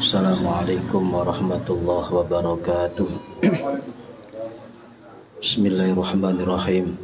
Assalamualaikum warahmatullahi wabarakatuh. Bismillahirrahmanirrahim.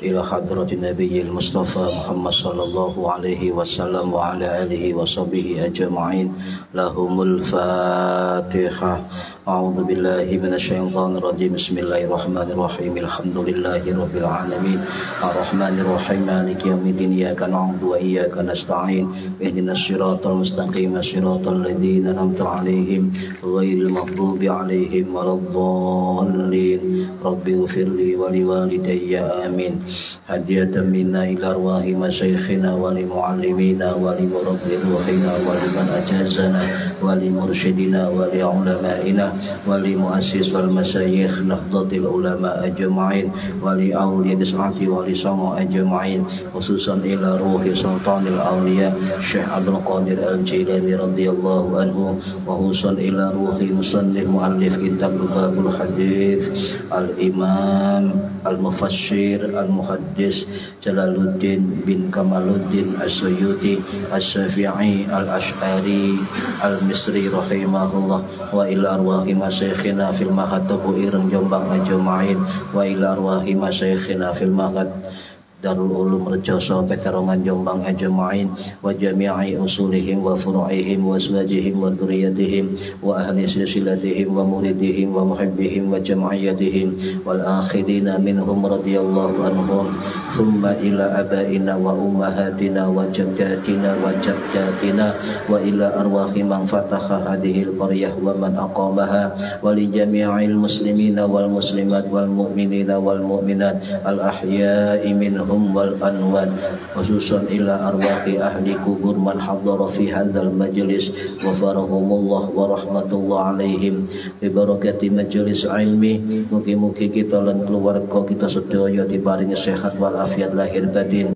Ila hadratin nabiyil mustafa Muhammad sallallahu alaihi wasallam wa ala alihi wa sahbihi ajma'in. Lahumul Fatihah. A'udzu billahi minasyaitonir rajim. Bismillahirrahmanirrahim. Alhamdulillahi rabbil alamin. Arrahmanir rahim. Maliki yaumiddin. Iyyaka na'budu wa iyyaka nasta'in. Ihdinas siratal mustaqim. Siratal ladzina an'amta 'alaihim ghairil maghdubi 'alaihim waladdallin. Rabbi ighfirli wa liwalidayya amin. Hadiyatan minna ila arwahi masyayikhina wa li muallimina wa li murabbi ruhina wa liman ajazana wa li mursyidina wa li ulama'ina wa li muassis wal masyayikh nahdlatil ulama ajma'in wa li awliya dis'ati wa li sama ajma'in, khususan ila ruhi sultanil awliya Syekh Abdul Qadir Al-Jilani radhiyallahu anhu, wa khususan ila ruhi musannif muallif kitab Lubabul Hadith al-imam al-mufassir al-muhaddis Jalaluddin bin Kamaluddin As-Suyuti As-Syafi'i Al-Ash'ari Al-Misri rahimahullah, wa ila arwahi masyayikhina fil mahatabu ireng Jombang ajma'in, wa ila arwahi masyayikhina fil mahat Darul Ulum Rejoso Peterongan Jombang ajma'in, wa jami'i usulihim wa furu'ihim wa azwajihim wa dzurriyyatihim wa ahli silsilatihim wa muridihim wa muhibbihim wa jam'iyyatihim wal akhirina minhum radhiyallahu anhum, thumma ila abaina wa ummahatina wa jaddatina wa jaddatina wa ila arwahi man fataha hadhil qaryah wa man aqamaha, wa li jami'il muslimina wal muslimat wal mu'minina wal mu'minat al ahya'i minhum wal anwar, khususan ila arwahi ahli kubur man hadara fi hadzal majlis wa farahumullah wa rahmatullah alaihim bi barakati majlis ilmi. Mugi-mugi kita lan keluarga kita sedaya diparingi sehat wal afiat lahir batin,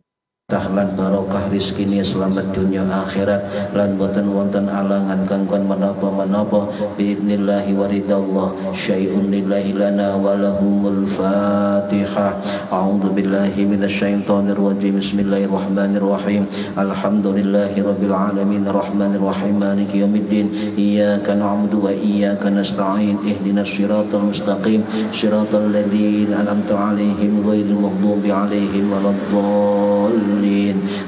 tahlan barokah rizkini selamat dunia akhirat, lan boten wonten alangan gangguan menapa-menapa biidnillahi waridallah. Syai'un lillahi lana wa lahumul Fatihah. A'udzu billahi minasyaitonir rajim. Bismillahirrahmanirrahim. Alhamdulillahi rabbil alamin arrahmanir rahim maliki yaumiddin. Iyyaka na'budu wa iyyaka nasta'in. Ihdinas siratal mustaqim. Siratal ladzina an'amta 'alaihim ghairil maghdubi 'alaihim waladdallin.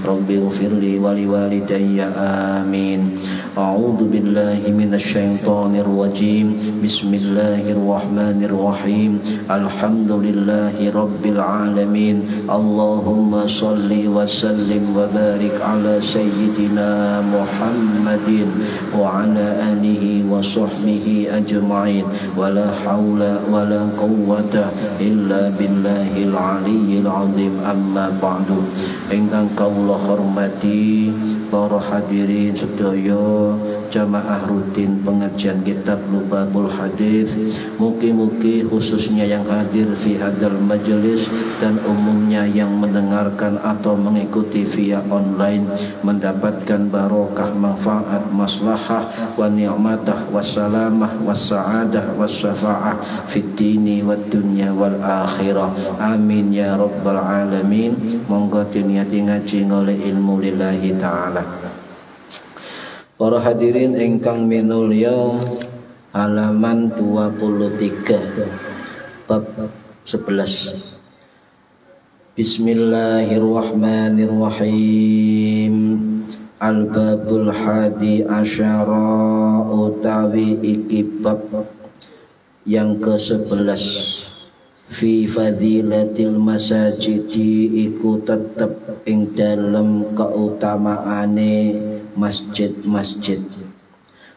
Rabbi ighfirli wa liwalidayya amin. A'udzu billahi minasyaitonir rajim. Bismillahirrahmanirrahim. Alhamdulillahi rabbil alamin. Allahumma shalli wa sallim wa barik ala sayyidina Muhammadin wa ala alihi wa sahbihi ajma'in. Wa la hawla wa la quwwata illa billahil aliyyil azim. Amma ba'du. Ingkang kawula hormati para hadirin sedaya jamaah rutin pengajian kitab Lubabul Hadith, mugi-mugi khususnya yang hadir fi hadzal majelis dan umumnya yang mendengarkan atau mengikuti via online mendapatkan barokah, manfaat, maslahah wa ni'matah wassalamah wassa'adah wassafa'ah fid dini wad dunya wal akhirah. Amin ya rabbal alamin. Monggo diniati ngaji oleh ilmu lillahi ta'ala. Para hadirin ingkang minulya, halaman 23 bab 11. Bismillahirrahmanirrahim. Al-babul hadi asyara utawi iki bab yang ke-11 fi fadilatil masajidi iku tetep ing dalem keutamaane masjid-masjid.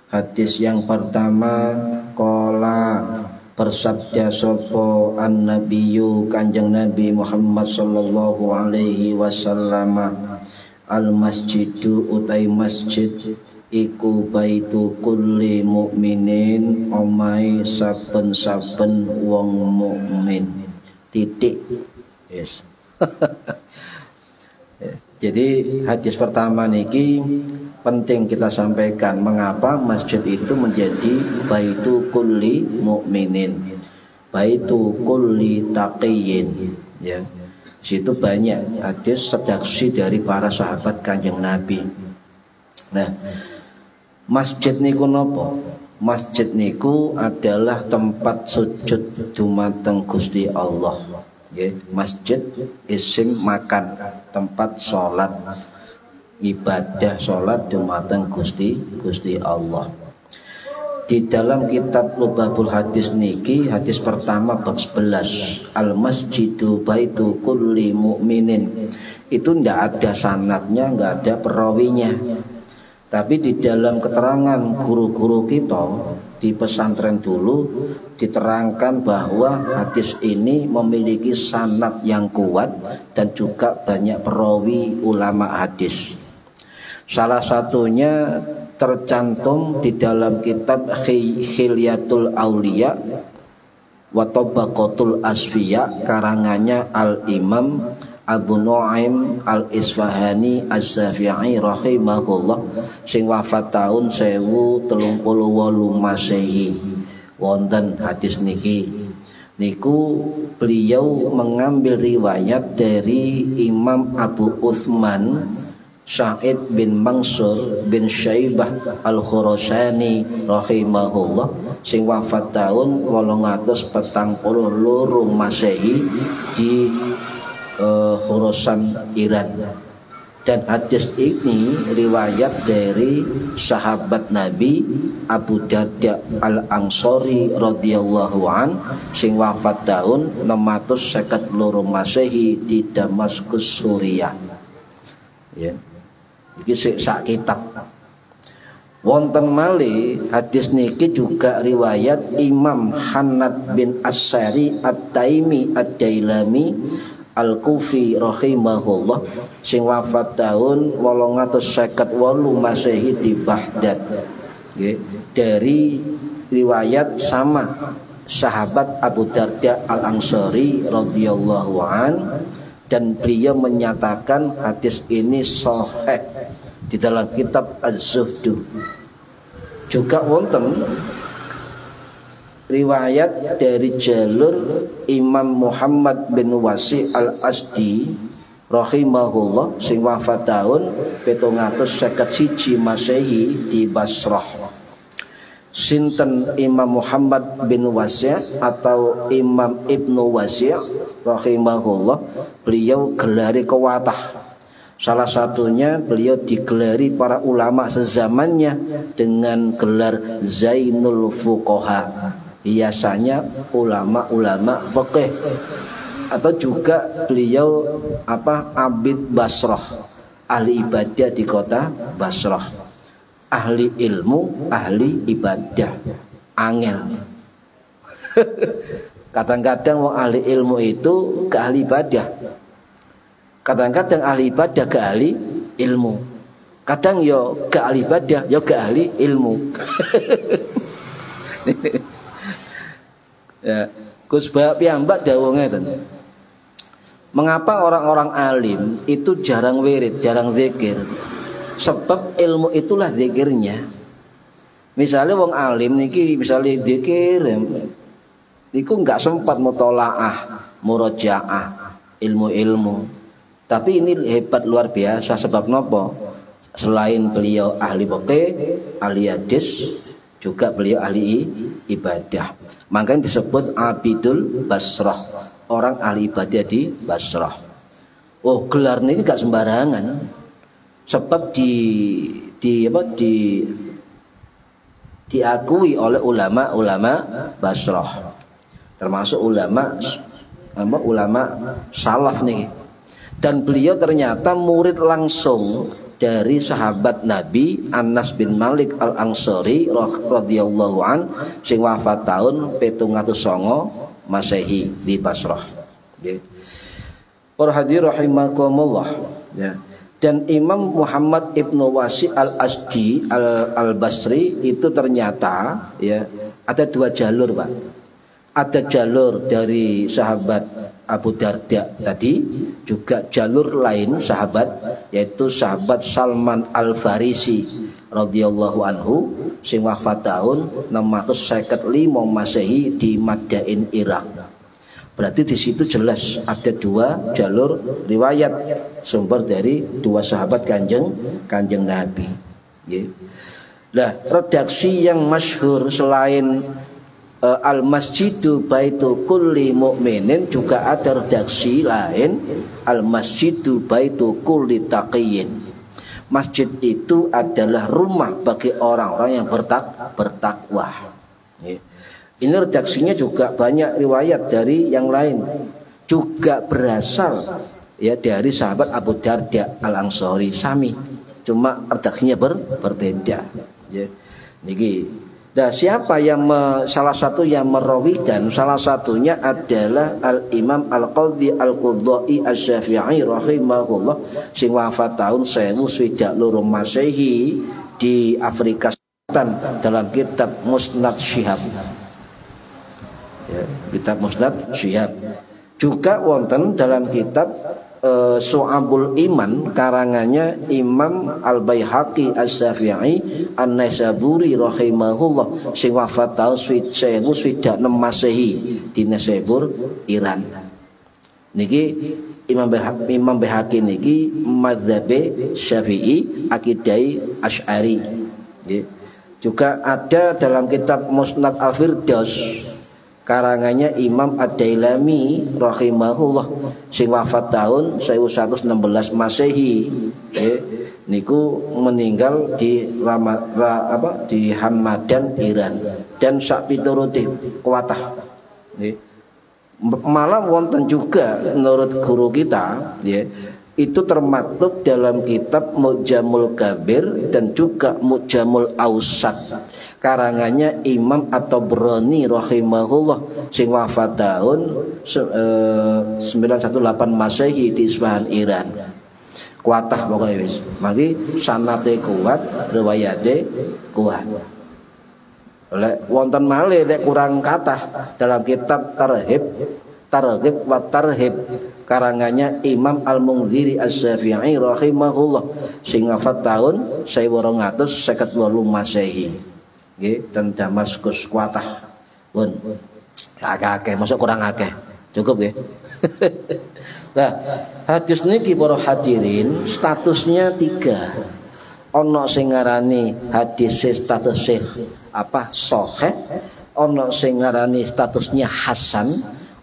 Hadis yang pertama, qala bersabda sapa an-nabiyyu Kanjeng Nabi Muhammad sallallahu alaihi wasallam, al masjidu utai masjid iku baitu kulli mukminin, omahe saben-saben wong mukmin. Titik. Yes. Jadi hadis pertama niki penting kita sampaikan mengapa masjid itu menjadi baitu kulli mukminin, baitu kulli taqiyyin, ya. Situ banyak hadis redaksi dari para sahabat Kanjeng Nabi. Nah, masjid niku napa? Masjid niku adalah tempat sujud dumateng Gusti Allah. Masjid isim makan, tempat sholat, ibadah sholat dumateng Gusti Allah. Di dalam kitab Lubabul Hadis niki, hadis pertama bab 11, al masjidu baitu kulli mukminin, itu ndak ada sanadnya, nggak ada perawinya. Tapi di dalam keterangan guru-guru kita di pesantren dulu diterangkan bahwa hadis ini memiliki sanad yang kuat dan juga banyak perawi ulama hadis. Salah satunya tercantum di dalam kitab Khilyatul Auliya wa Tabaqatul Asfiya karangannya Al-Imam Abu Nu'aim Al-Isfahani Az-Zafi'i rahimahullah, sing wafat tahun 1038 Masehi. Wonten hadis niki niku beliau mengambil riwayat dari Imam Abu Utsman Sa'id bin Mansur bin Syaibah Al-Khurasani rahimahullah, sing wafat tahun 842 Masehi di Khurasan Iran. Dan hadis ini riwayat dari sahabat Nabi Abu Darda Al-Ansari radhiyallahu an, sing wafat tahun 652 Masehi di Damaskus Suriah. Ya. Iki sak kitab. Wonten malih hadis niki juga riwayat Imam Hannad bin As-Sari At-Taimi Ad-Dailami Al-Kufi rahimahullah, sing wafat tahun 858 Masehi di Baghdad. Dari riwayat sama sahabat Abu Darda Al-Ansari radhiyallahu an, dan beliau menyatakan hadis ini sahih di dalam kitab Az-Zuhdu. Juga wonten riwayat dari jalur Imam Muhammad bin Wasi Al-Asdi rahimahullah, sing wafat tahun 751 Masehi di Basrah. Sinten Imam Muhammad bin Wasi' atau Imam Ibnu Wasi' rahimahullah, beliau gelari kewatah. Salah satunya beliau digelari para ulama sezamannya dengan gelar Zainul Fuqaha, biasanya ulama-ulama fikih, atau juga beliau abid Basrah, ahli ibadah di kota Basrah, ahli ilmu, ahli ibadah, angel. Kadang-kadang wong ahli ilmu itu ke ahli ibadah, kadang-kadang ahli ibadah ke ahli ilmu, kadang yo ke ahli ibadah yo ke ahli ilmu. Ya, Gus piyambak dawuh ngeten. Mengapa orang-orang alim itu jarang wirid, jarang zikir? Sebab ilmu itulah zikirnya. Misalnya wong alim niki misalnya zikir niku enggak sempat mutolaah, murojaah, ilmu-ilmu. Tapi ini hebat luar biasa, sebab nopo? Selain beliau ahli fikih, ahli hadis, juga beliau ahli ibadah. Makanya disebut Abidul Basrah, orang ahli ibadah di Basrah. Oh, gelar ini gak sembarangan. Sebab diakui oleh ulama-ulama Basrah, termasuk ulama ulama salaf nih. Dan beliau ternyata murid langsung dari sahabat Nabi Anas bin Malik Al-Ansari radhiyallahu an sing wafat tahun 709 Masehi di Basrah. Nggih. Para hadirin rahimakumullah, ya. Dan Imam Muhammad Ibnu Wasi Al-Asdi Al-Basri itu ternyata ya ada dua jalur, Pak. Ada jalur dari sahabat Abu Darda tadi, juga jalur lain sahabat, yaitu sahabat Salman Al-Farisi radhiyallahu anhu sing wafat tahun 655 Masehi di Madain, Irak. Berarti di situ jelas ada dua jalur riwayat sumber dari dua sahabat kanjeng Nabi. Nah, redaksi yang masyhur selain Al-Masjidu Baitu Kulli Mu'minin juga ada redaksi lain, Al-Masjidu Baitu Kulli Taqiyyin. Masjid itu adalah rumah bagi orang-orang yang bertakwa. Ini redaksinya juga banyak riwayat dari yang lain, juga berasal ya dari sahabat Abu Darda Al-Ansari sami, cuma redaksinya berbeda. Ya. Niki. Nah, siapa yang salah satu yang merawikan, salah satunya adalah Al-Imam Al-Qadhi Al-Qudai Asy-Syafi'i rahimahullah sing wafat tahun 1024 Masehi di Afrika Selatan dalam kitab Musnad Syihab. Ya, kitab Musnad Syihab. Juga wonten dalam kitab Syu'abul Iman karangannya Imam Al-Baihaqi As-Syafi'i An-Naisaburi rahimahullah sing wafat tahun 1006 Masehi di Naisabur, Iran. Niki Imam Baihaqi niki madzhabe Syafi'i, akidai Asy'ari. Juga ada dalam kitab Musnad Al-Firdaus karangannya Imam Ad-Dailami rahimahullah sing wafat tahun 1116 Masehi. Niku meninggal di di Hamadan, Iran, dan sak pituruté kuwatah. Malah wonten juga menurut guru kita ya, itu termaktub dalam kitab Mu'jamul Kabir dan juga Mu'jamul Awsat karangannya Imam At-Tabrani rahimahullah sing wafat tahun 918 Masehi di Isfahan, Iran. Kuatah pokoknya wis. Mangki sanate kuat, riwayate kuat. Oleh wonten malih nek kurang kathah dalam kitab Targhib wa Tarhib karangannya Imam Al-Munziri Asy-Syafi'i rahimahullah sing wafat tahun 1258 Masehi. Nggih, dan Damaskus kuatah. Pun akeh-akeh, masuk kurang akeh. Cukup nggih. Nah, hadis niki para hadirin statusnya 3. Ana sing ngarani hadis status sahih, ana sing ngarani statusnya hasan,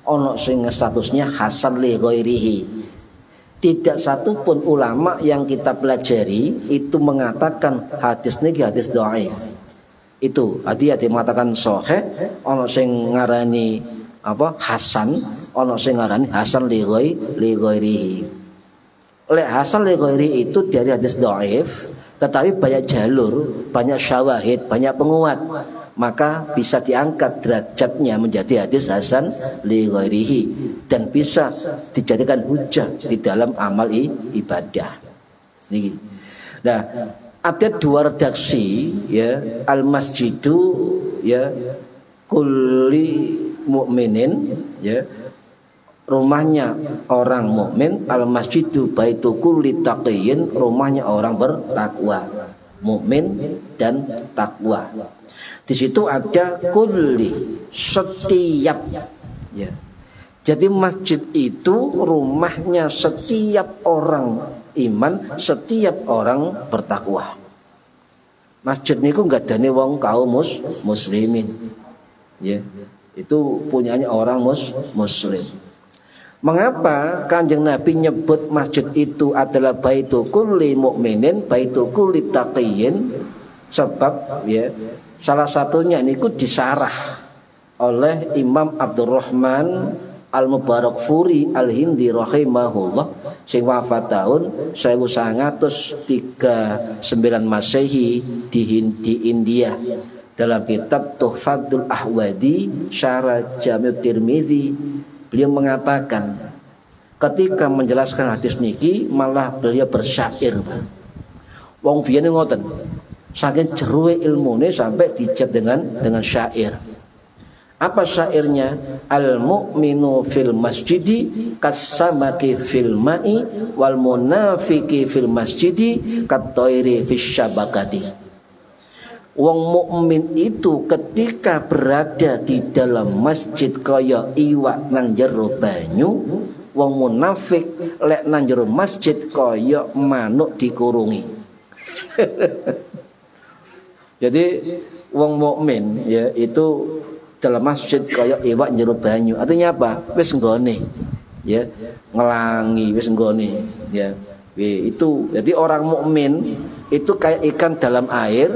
ana sing statusnya hasan li ghairihi. Tidak satu pun ulama yang kita pelajari itu mengatakan hadis niki hadis dhaif. Itu hati-hati mengatakan sahih, ana sing ngarani hasan, ana sing ngarani hasan li ghairihi. Lek hasan li ghairihi itu dari hadis dhaif, tetapi banyak jalur, banyak syawahid, banyak penguat, maka bisa diangkat derajatnya menjadi hadis hasan li ghairihi dan bisa dijadikan hujjah di dalam amal ibadah. Niki. Nah, ada dua redaksi ya, Al-Masjidu ya Kulli Mu'minin ya, rumahnya orang mukmin, Al-Masjidu Baitu Kulli Taqiyyin, rumahnya orang bertakwa, mukmin dan takwa. Di situ ada kulli, setiap ya. Jadi masjid itu rumahnya setiap orang iman, setiap orang bertakwa. Masjid niku enggak adane wong kaum muslimin. Ya, itu punyanya orang muslim. Mengapa Kanjeng Nabi nyebut masjid itu adalah Baitu Kulli Mu'minin, Baitu Kulli Taqiyyin? Sebab ya, salah satunya niku disarah oleh Imam Abdurrahman Al-Mubarakfuri Al-Hindi rahimahullah sing wafat tahun 1939 Masehi di India, dalam kitab Tuhfatul Ahwadi Syarah Jami' Tirmidzi, beliau mengatakan ketika menjelaskan hadis niki malah beliau bersyair. Wong biyen ngoten, saking jeruhe ilmune sampai dijab dengan syair. Apa syairnya? Al-mu'minu fil masjidi kasamaki fil ma'i wal munafiki fil masjidi katoiri fis syabakati. Wong mukmin itu ketika berada di dalam masjid kaya iwak nang jero banyu, wong munafik lek nang jero masjid kaya manuk dikurungi. Jadi wong mukmin ya itu dalam masjid kayak iwak jero banyu. Artinya apa? Wis nggone. Ya, ngelangi wis nggone, ya. Itu jadi orang mukmin itu kayak ikan dalam air.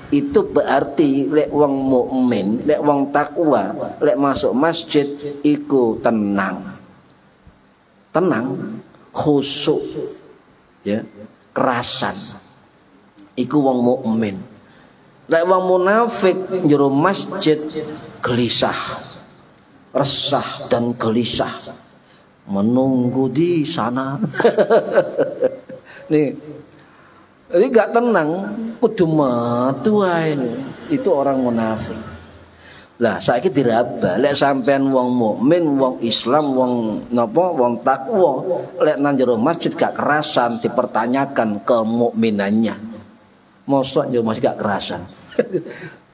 Itu berarti lek wong mukmin, lek wong takwa, lek masuk masjid iku tenang. Tenang, khusyuk. Ya, kerasan. Iku wong mukmin. Lek wong munafik jero masjid gelisah, resah dan gelisah, menunggu di sana. Nih, ini gak tenang, kudu metu ae. Itu orang munafik. Lah saiki diraba, lek sampean wong mukmin, wong Islam, wong napa, wong takwa, lek nang jero masjid gak kerasan, dipertanyakan kemukminannya. Mosok yo masih gak kerasan.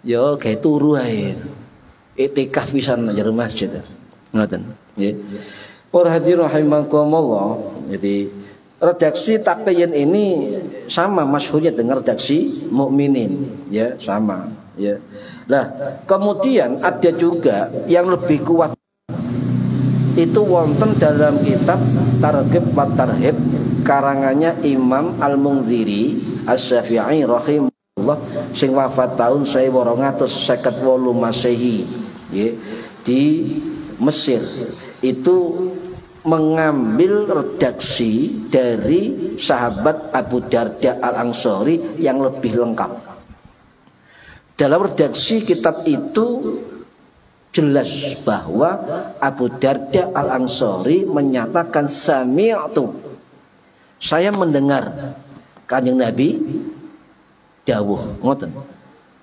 Yo kayak turu ae. Itikaf pisan nang jero masjid. Ngoten, nggih. Para hadirin rahimakumullah. Jadi redaksi taqiyin ini sama masyhurnya dengan redaksi mukminin, ya, sama, ya. Nah, kemudian ada juga yang lebih kuat. Itu wonten dalam kitab Targhib wa Tarhib karangannya Imam Al-Munziri Asy-Syafi'i rahimahullah sing wafat tahun 1258 Masehi, ya, di Mesir. Itu mengambil redaksi dari sahabat Abu Darda Al-Ansari yang lebih lengkap. Dalam redaksi kitab itu jelas bahwa Abu Darda Al-Ansari menyatakan sami'tu, saya mendengar Kanjeng Nabi dawuh, ngoten.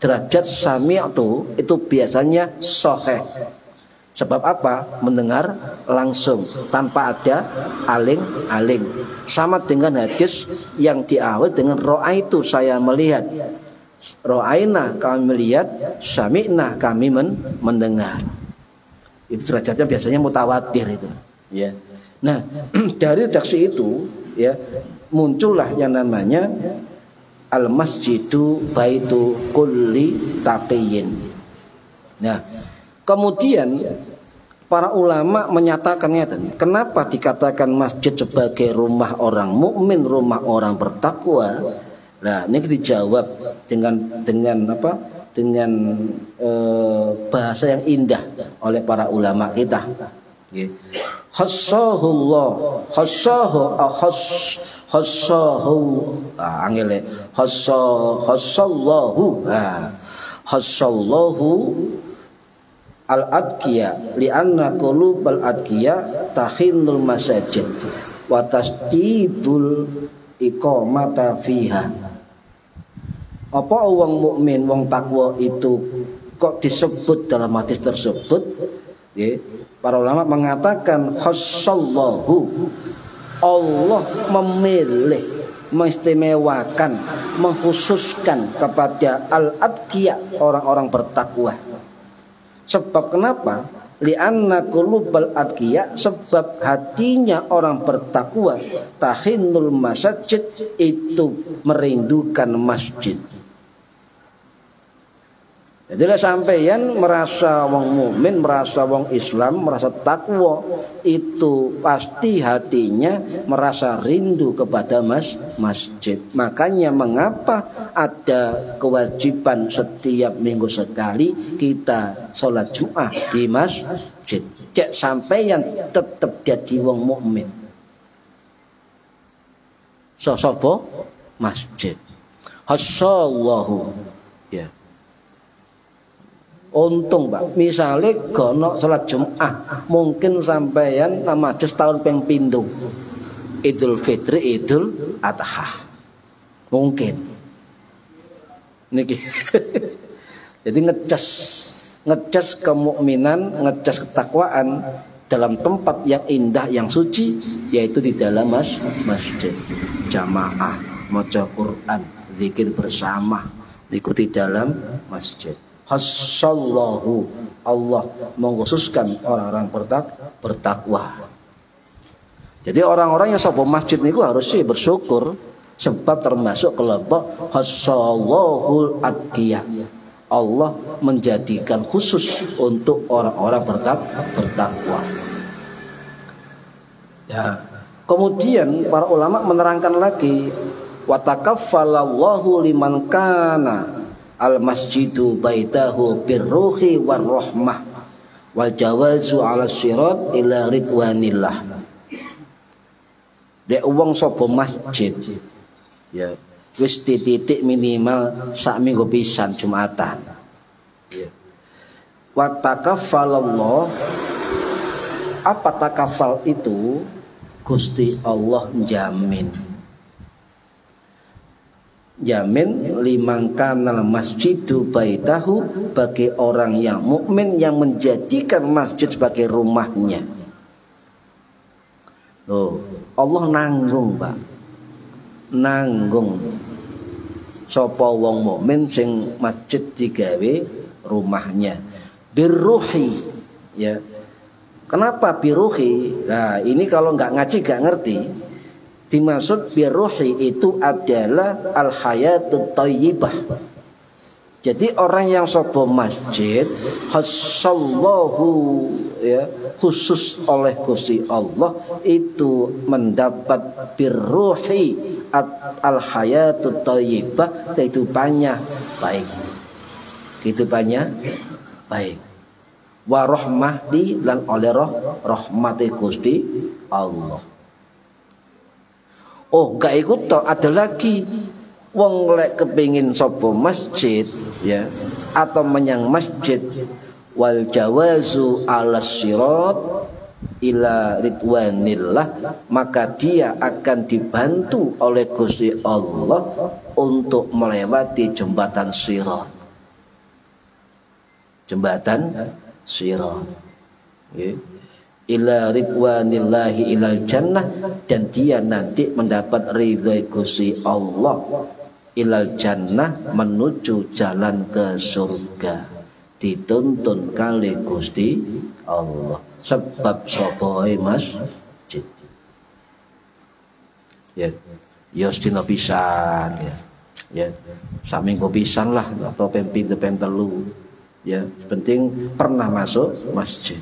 Derajat sami'tu itu biasanya sahih. Sebab apa? Mendengar langsung tanpa ada aling-aling. Sama dengan hadis yang diawali dengan ra'aitu, saya melihat. Ra'aina, kami melihat. Sami'na, kami mendengar. Itu derajatnya biasanya mutawatir itu, ya. Nah, dari redaksi itu, ya, muncullah yang namanya al-masjidu baitu kulli taqiyyin. Nah, kemudian para ulama menyatakannya, kenapa dikatakan masjid sebagai rumah orang mukmin, rumah orang bertakwa? Nah, ini dijawab dengan apa? Dengan bahasa yang indah oleh para ulama kita. Hassahullah, hassallahu al-adqiya li'anna qulubal adqiya tahinnul masajid wa tasdibul iqamata fiha. Apa wong mukmin, wong takwa itu kok disebut dalam hadis tersebut? Ya, para ulama mengatakan khassallahu, Allah memilih, mengistimewakan, mengkhususkan kepada al-adqiya, orang-orang bertakwa. Sebab kenapa? Li'anna qulubal adqiya, sebab hatinya orang bertakwa tahinnul masajid, itu merindukan masjid. Jadi sampeyan merasa wong mukmin, merasa wong Islam, merasa takwa, itu pasti hatinya merasa rindu kepada masjid. Makanya mengapa ada kewajiban setiap minggu sekali kita sholat Jumat di masjid. cek sampeyan tetep dadi wong mukmin. Sapa? Masjid. Hasyallahu. Ya. Untung, Pak. Misale kono salat Jumat, mungkin sampeyan nama masjid tahun ping pindho. Idul Fitri, Idul Adha. Mungkin. Niki. Jadi ngecas kemukminan, ngecas ketakwaan dalam tempat yang indah, yang suci, yaitu di dalam masjid. Jamaah, maca Quran, zikir bersama, ikuti dalam masjid. Hasyallahu, Allah mengkhususkan orang-orang bertakwa. Jadi orang-orang yang sapa masjid niku harus sih bersyukur, sebab termasuk kelompok hasyallahul atqiya. Allah menjadikan khusus untuk orang-orang bertakwa. Ya. Kemudian para ulama menerangkan lagi, wa takaffalallahu liman kana al-masjidu baitahu birruhi warahmah wal jawazu 'ala sirat ila ridwanillah. Dek wong sapa masjid ya wis titik minimal sak minggu pisan Jumatan. Ya. Wa takaffalallah, apa takafal itu? Gusti Allah jamin liman kanal masjidu baitahu, bagi orang yang mukmin yang menjadikan masjid sebagai rumahnya. Loh, Allah nanggung, Pak. Nanggung sapa wong mukmin sing masjid digawe rumahnya. Birruhi, ya. Kenapa biruhi? Nah, ini kalau nggak ngaji nggak ngerti. Dimaksud biruhi itu adalah al-hayatut thayyibah. Jadi orang yang sapa masjid hasallahu, ya, khusus oleh Gusti Allah itu mendapat biruhi al-hayatut thayyibah, kehidupannya baik. Kehidupannya baik. Wa rahmati, lan oleh rahmati Gusti Allah. Oh, gak ikut toh, ada lagi wong lek kepingin sapa masjid, ya, atau menyang masjid, wal jawazu 'ala sirat ila ridwanillah, maka dia akan dibantu oleh Gusti Allah untuk melewati jembatan sirat. Jembatan sirat, ya. Ila ridwanillahi ilal jannah, dan dia nanti mendapat ridha Gusti Allah, ilal jannah, menuju jalan ke surga, dituntun kali Gusti Allah. Sebab sapa masjid, ya, ya sedina pisan, ya, saminggu pisan lah, atau pempin telu, ya, penting pernah masuk masjid.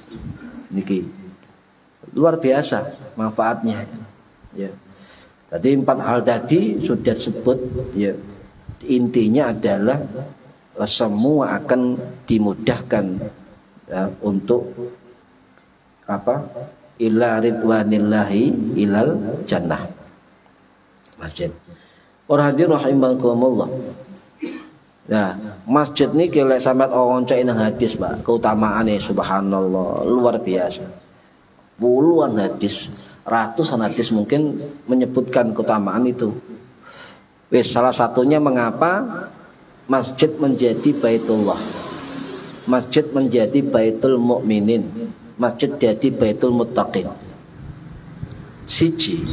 Niki luar biasa manfaatnya, ya. Tadi 4 hal tadi sudah sebut, ya. Intinya adalah semua akan dimudahkan, ya, untuk apa? Ila ridwanillahi ilal jannah. Masjid. Orang hadirin rahimakumullah. Nah, masjid ini kalau sampai orang cek nang hadis, Pak, keutamaannya subhanallah luar biasa. Puluhan hadis, ratusan hadis mungkin menyebutkan keutamaan itu. Salah satunya mengapa masjid menjadi baitullah, masjid menjadi baitul mukminin, masjid jadi baitul muttaqin. Siji,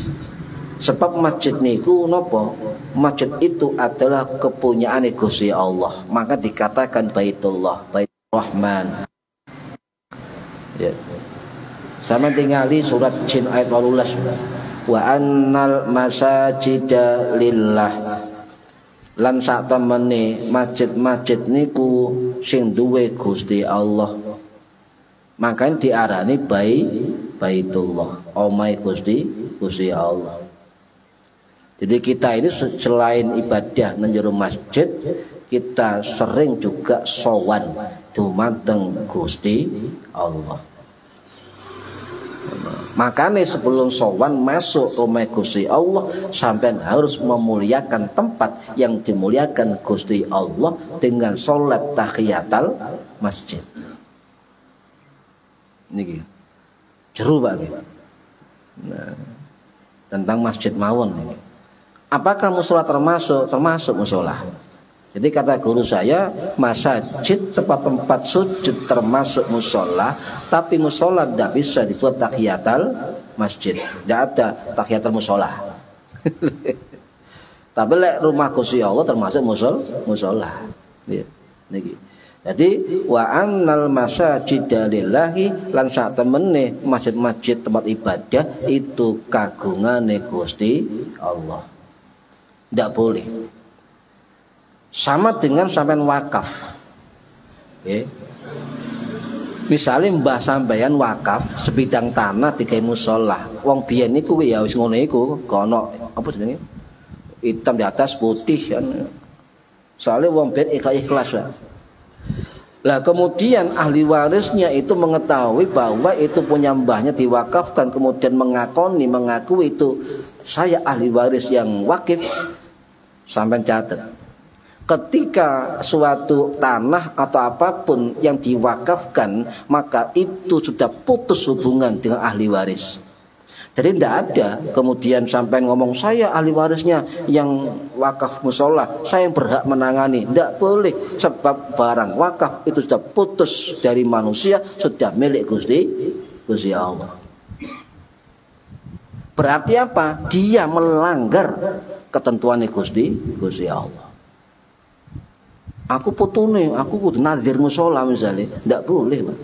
sebab masjid niku napa? Masjid itu adalah kepunyaan Gusti Allah, maka dikatakan baitullah, baitur rahman. Ya. Sama tingali surat Jin ayat 18. Wa annal masajida lillah, lan sak temene masjid-masjid niku sing duwe Gusti Allah, makanya diarani baitullah, omahe Gusti Allah. Jadi kita ini selain ibadah nang jero masjid, kita sering juga sowan dumateng Gusti Allah. Makanya sebelum sowan masuk rumah Gusti Allah, sampean harus memuliakan tempat yang dimuliakan Gusti Allah dengan sholat tahiyatul masjid. Niki jeru Pak. Nah, tentang masjid mawon ini. Apakah musola termasuk musola? Jadi kata guru saya, masjid tempat-tempat sujud termasuk musola, tapi musola tidak bisa dibuat tahiyatul masjid. Tidak ada tahiyatul musola. Tapi lek rumah Gusti Allah termasuk musola. Ya, niki. Jadi wa annal masajida lillahi, lan sak temene masjid-masjid tempat ibadah itu kagungane Gusti Allah. Tidak boleh. Sama dengan sampean wakaf. Okay. Misalnya mbah sampean wakaf sebidang tanah digawe musala. Wong biyen niku ya wis ngono iku, kono apa jenenge? Hitam di atas putih kan. Soalnya wong biyen ikhlas ya. Lah kemudian ahli warisnya itu mengetahui bahwa itu punya mbahnya diwakafkan, kemudian mengaku itu saya ahli waris yang wakif. Sampai catat. Ketika suatu tanah atau apapun yang diwakafkan, maka itu sudah putus hubungan dengan ahli waris. Jadi tidak ada kemudian sampai ngomong saya ahli warisnya yang wakaf musola, saya yang berhak menangani. Tidak boleh, sebab barang wakaf itu sudah putus dari manusia, sudah milik Gusti Allah. Berarti apa? Dia melanggar ketentuan Gusti Allah. Aku putune, aku kudu nazir musola misalnya, tidak boleh, Pak.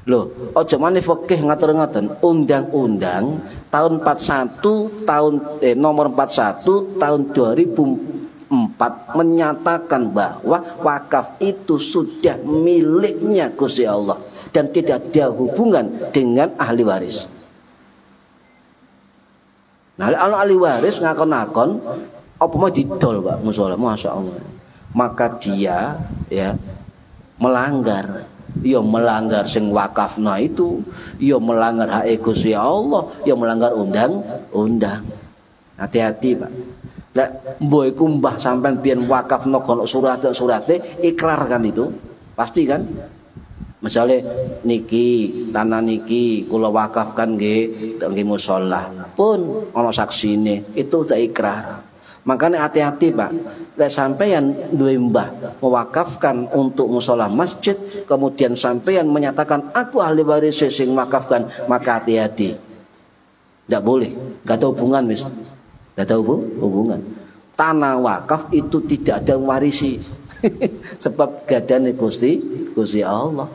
Loh, aja maneh fikih ngatur-ngatur undang-undang tahun 41 nomor 41 tahun 2004 menyatakan bahwa wakaf itu sudah miliknya Gusti Allah dan tidak ada hubungan dengan ahli waris. Nah, kalau ahli waris ngakon-ngakon apa mau didol Pak musola, masya Allah, maka dia ya melanggar. Ya melanggar sing wakafna itu, ya melanggar hak Gusti Allah, ya melanggar undang-undang. Hati-hati Pak. Lah mbok iku mbah sampean biyen wakafna kono surate ikrar kan itu. Pasti kan? Misalnya niki tanah niki kula wakafkan nggih musala. Pun ana saksine, itu udah ikrar. Makanya hati-hati Pak. Lek sampeyan duwe mbah mewakafkan untuk musala masjid, kemudian sampeyan menyatakan aku ahli waris sing wakafkan, maka hati-hati. Tidak boleh, enggak ada hubungan wis. Enggak ada hubungan. Tanah wakaf itu tidak ada yang warisi. Sebab gadane Gusti Allah.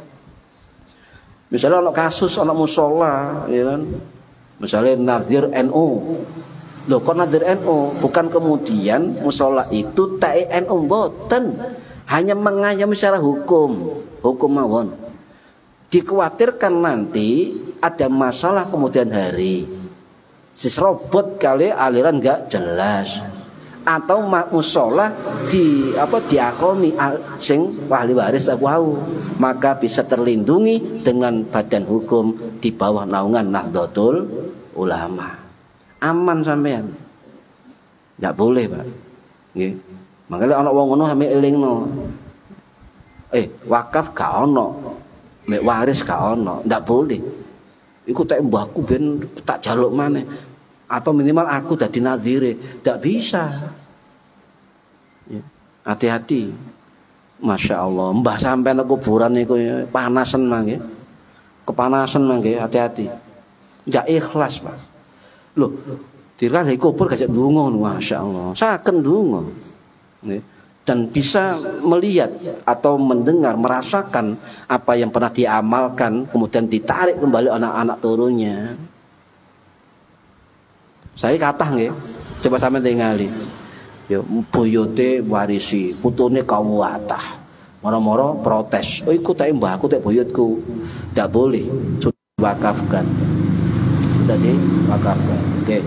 Misalnya ono kasus ono musala, ya kan? Misalnya nazir NU. Loh kok nazir NU? Bukan kemudian musola itu TNI NU mboten, hanya mengayomi secara hukum mawon. Dikhawatirkan nanti ada masalah kemudian hari, sisrobot kali aliran enggak jelas, atau musola diakoni sing ahli waris aku, maka bisa terlindungi dengan badan hukum di bawah naungan Nahdlatul Ulama. Aman sampean. Enggak boleh, Pak. Nggih. Makanya ana wong ngono ame elingno. Wakaf gak ono. Mek waris gak ono, ndak boleh. Iku tak mbahku ben tak jaluk maneh. Atau minimal aku dadi nazire, ndak bisa. Ya. Hati-hati. Masya Allah, mbah sampean kuburan niku panasan mangke. Kepanasan mangke, hati-hati. Enggak ikhlas, Pak. Loh, dirahi kubur gak ndonga, masya Allah. Saken ndonga. Dan bisa melihat atau mendengar, merasakan apa yang pernah diamalkan, kemudian ditarik kembali anak-anak turunnya. Saya kata nggih, coba sampeyan tingali. Ya boyote warisi, putune kawatah. Moro-moro protes. Oh iku tak mbahku tak boyotku. Ndak boleh wakafkan. Tadi wakafkan. Oke.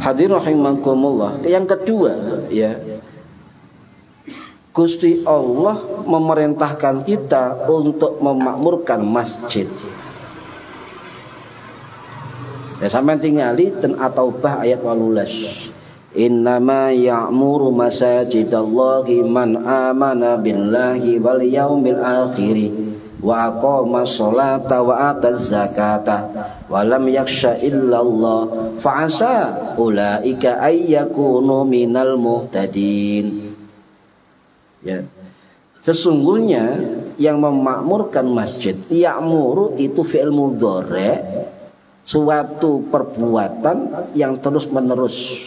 Hadirin rahimakumullah. Yang kedua ya, Gusti Allah memerintahkan kita untuk memakmurkan masjid. Ya sampean tingali ten At-Taubah ayat 18. Innama ya'muru masajidallahi man amana billahi wal yaumil akhir wa aqama sholata wa ataz zakata wa lam yakhsha illallah fa asa ulaika ayyakunu minal muhtadin. Ya. Sesungguhnya yang memakmurkan masjid, ya'muru itu fi'il mudhari', suatu perbuatan yang terus menerus.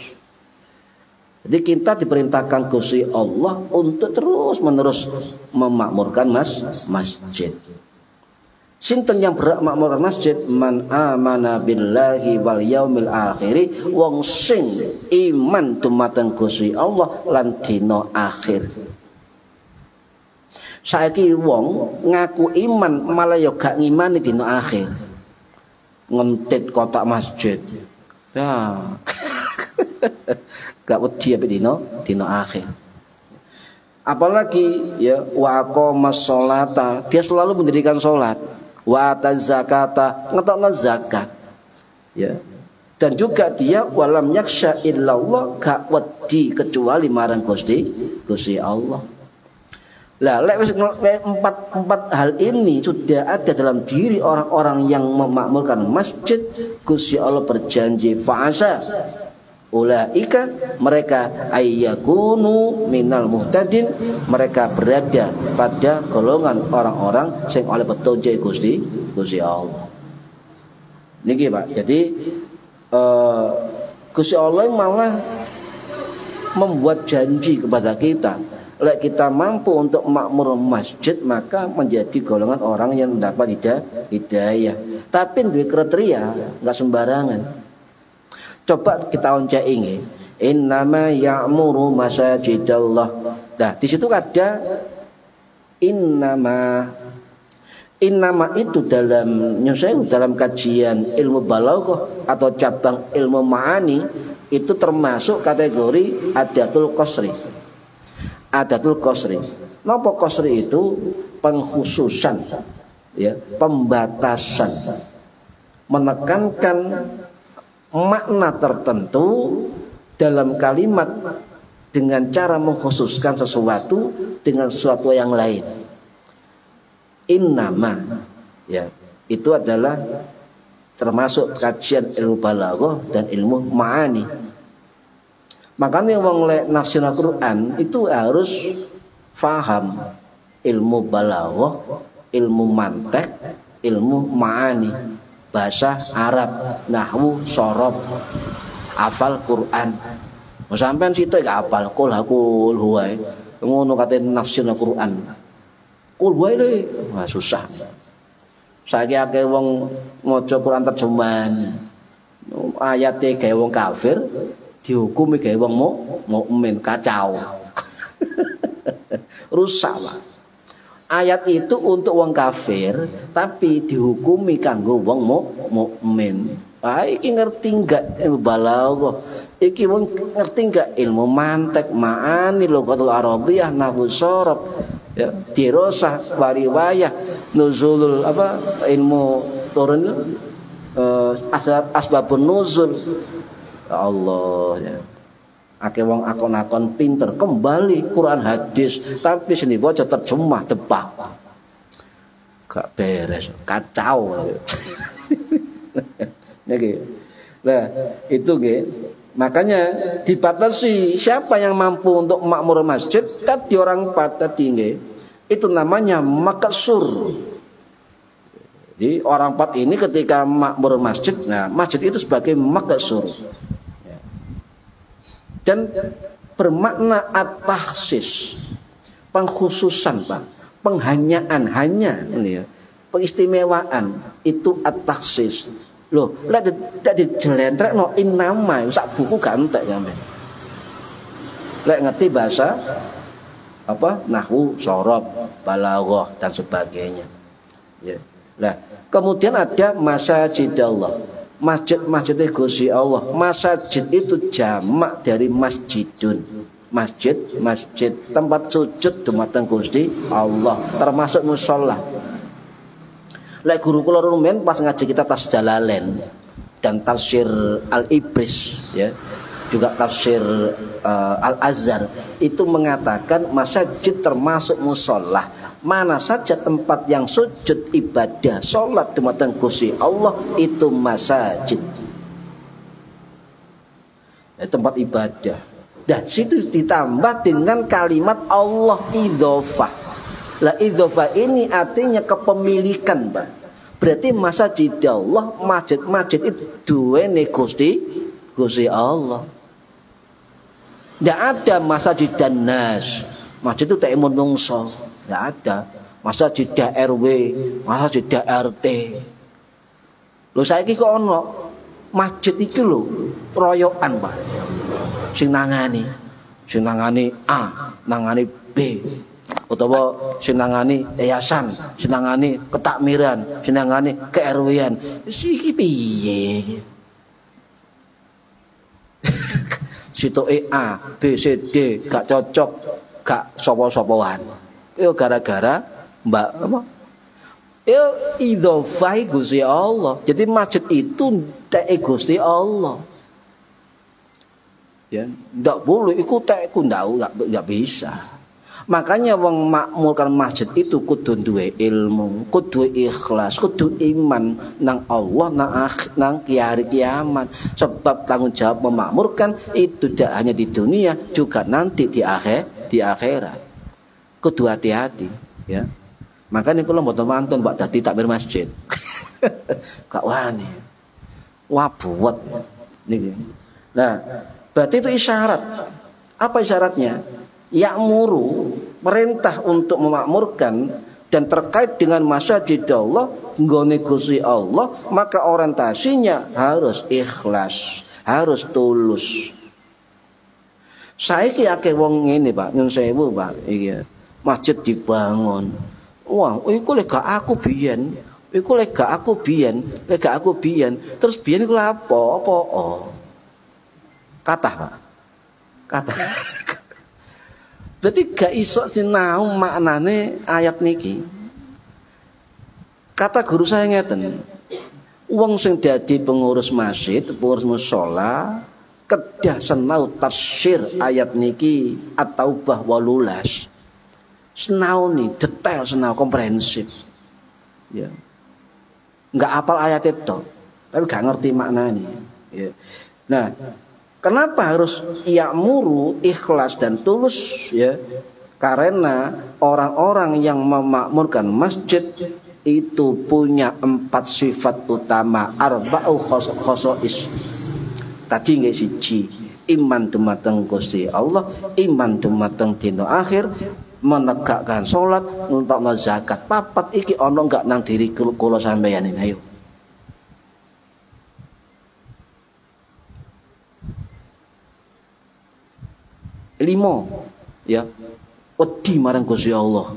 Jadi kita diperintahkan Gusti Allah untuk terus menerus memakmurkan masjid. Sinten yang berhak makmurkan masjid? Man amana billahi wal yaumil akhir, wong sing iman dumateng Gusti Allah lan dina akhir. Saiki wong ngaku iman malah ya gak ngimani dina akhir. Ngentit kotak masjid. Ya. Gak wedi apa dina akhir. Apalagi ya wa aqamas sholata, dia selalu mendirikan salat. Wa ataz zakata, ngetokno zakat. Ya. Dan juga dia walam yaksha illallah, gak wedi kecuali marang Gusti Allah. Lah, empat hal ini sudah ada dalam diri orang-orang yang memakmurkan masjid. Gusti Allah berjanji fa'asa ulaika, mereka ayyakunu minal muhtadin, mereka berada pada golongan orang-orang yang oleh petunjuk Gusti Allah. Niki Pak. Jadi Gusti Allah malah membuat janji kepada kita. Lek kita mampu untuk makmur masjid, maka menjadi golongan orang yang mendapat hidayah. Tapi duwe kriteria, enggak sembarangan. Coba kita oncek ini. Innama ya'muru masajidallah. Nah, di situ ada innama. Innama itu dalam kajian ilmu balaghah atau cabang ilmu ma'ani itu termasuk kategori adatul qasri. Adatul qasri. Napa qasri itu? Pengkhususan, ya, pembatasan, menekankan makna tertentu dalam kalimat dengan cara mengkhususkan sesuatu dengan sesuatu yang lain. Innama, ya, itu adalah termasuk kajian ilmu balaghah dan ilmu ma'ani. Makanya wong lek nafsir Al-Quran itu harus faham ilmu balaghah, ilmu mantek, ilmu ma'ani, bahasa Arab, nahwu, shorof, hafal Quran. Mau sampean situ gak hafal qul huwa. Ngono kate nafsir Al-Quran. Qul huwa le, wah susah. Saiki akeh wong maca Quran terjemahan. Ayate gawe wong kafir, dihukumi gawe wong mukmin, kacau. Rusak, Pak. Ayat itu untuk wong kafir, tapi dihukumi kanggo wong mukmin. Ah, iki ngerti enggak ilmu balaghah? Iki wong ngerti enggak ilmu mantek, ma'ani, lughatul arabiyah, nahwu shorof, ya, dirosah, wariwayah, nuzulul ilmu turun asbabun nuzul. Ya Allah, ya. Akeh wong akon-akon pinter kembali Quran hadis, tapi seni baca terjemah tebak. Gak beres, kacau. Nggih. Nah, itu nggih. Makanya dibatasi siapa yang mampu untuk makmur masjid, tadi orang tadi nggih. Itu namanya makasur. Jadi orang empat ini ketika makmur masjid, nah masjid itu sebagai makasur. Dan bermakna at-takhsis, pengkhususan, Pak, penghanyaan, hanya ini ya, pengistimewaan itu at-takhsis. Loh, lek dijelentrekno innama sak buku gak entek sampean. Lek ngerti bahasa apa? Nahwu, shorof, balaghah dan sebagainya. Ya. Nah, kemudian ada masajidallah. Masjid Gusti Allah. Masjid itu jamak dari masjidun. Masjid tempat sujud dumateng Gusti Allah, termasuk musholla. Lek guru kula rumen pas ngaji kita tas Jalalain. dan tafsir Al-Ibris ya, juga tafsir Al-Azhar itu mengatakan masjid termasuk musola. Mana saja tempat yang sujud ibadah, sholat dumateng Gusti Allah itu masjid. Ya, tempat ibadah. Dan situ ditambah dengan kalimat Allah idhofah. Lah idhofah ini artinya kepemilikan, Pak. Berarti masjid Allah, masjid-masjid itu duwene Gusti Allah. Tidak ada masjid dan nas. Masjid itu tak menungso. Tidak ada. Masjid RW, masjid RT. Lho saiki kok ono masjid iki lho royokan, Pak. Sing nangani A, nangani B. Utawa sing nangani yayasan, sing nangani ketakmiran, sing nangani ke-RW-an. Iki piye? Sitoke A, B, C, D gak cocok, gak sapa-sapaan. Itu gara-gara Mbak apa? Itu idhofah Gusti Allah. Jadi masjid itu teke Gusti Allah. Ya, ndak boleh ikut tekku ndak bisa. Makanya wong makmurkan masjid itu kudu duwe ilmu, kudu ikhlas, kudu iman nang Allah, nang hari kiamat. Sebab tanggung jawab memakmurkan itu tidak hanya di dunia, juga nanti di akhirat. Kudu hati-hati, ya. Makanya kalau mboten mantun Pak dadi takmir masjid. Gak wani. Wah buat niki. Nah, berarti itu isyarat. Apa isyaratnya? Ya'muru, perintah untuk memakmurkan dan terkait dengan masjid Allah, nggone Gusti Allah, maka orientasinya harus ikhlas, harus tulus. Saiki akeh wong ngene, Pak, nyun sewu, Pak, iki. Masjid dibangun. Wah, iku lek gak aku biyen, iku lek gak aku biyen, terus biyen iku apa? Kata, Pak. Kata. Berarti gak iso sinau maknane ayat niki. Kata guru saya ngeten. Wong sing dadi pengurus masjid, pengurus mushola, kedah senau tafsir ayat niki At-Taubah 18. Senau nih, detail senau, komprehensif. Ya. Enggak hafal ayat itu, tapi gak ngerti maknanya. Ya. Nah, kenapa harus ya'muru, ikhlas dan tulus ya? Karena orang-orang yang memakmurkan masjid itu punya 4 sifat utama, arba'u khosois. Tadi nggih siji, iman dumateng Gusti Allah, iman dumateng dina akhir, menegakkan salat, nuntutna zakat. Papat iki ana enggak nang diri kula sampeyan ini? Ayo. Limo ya, wedi marang Gusti Allah.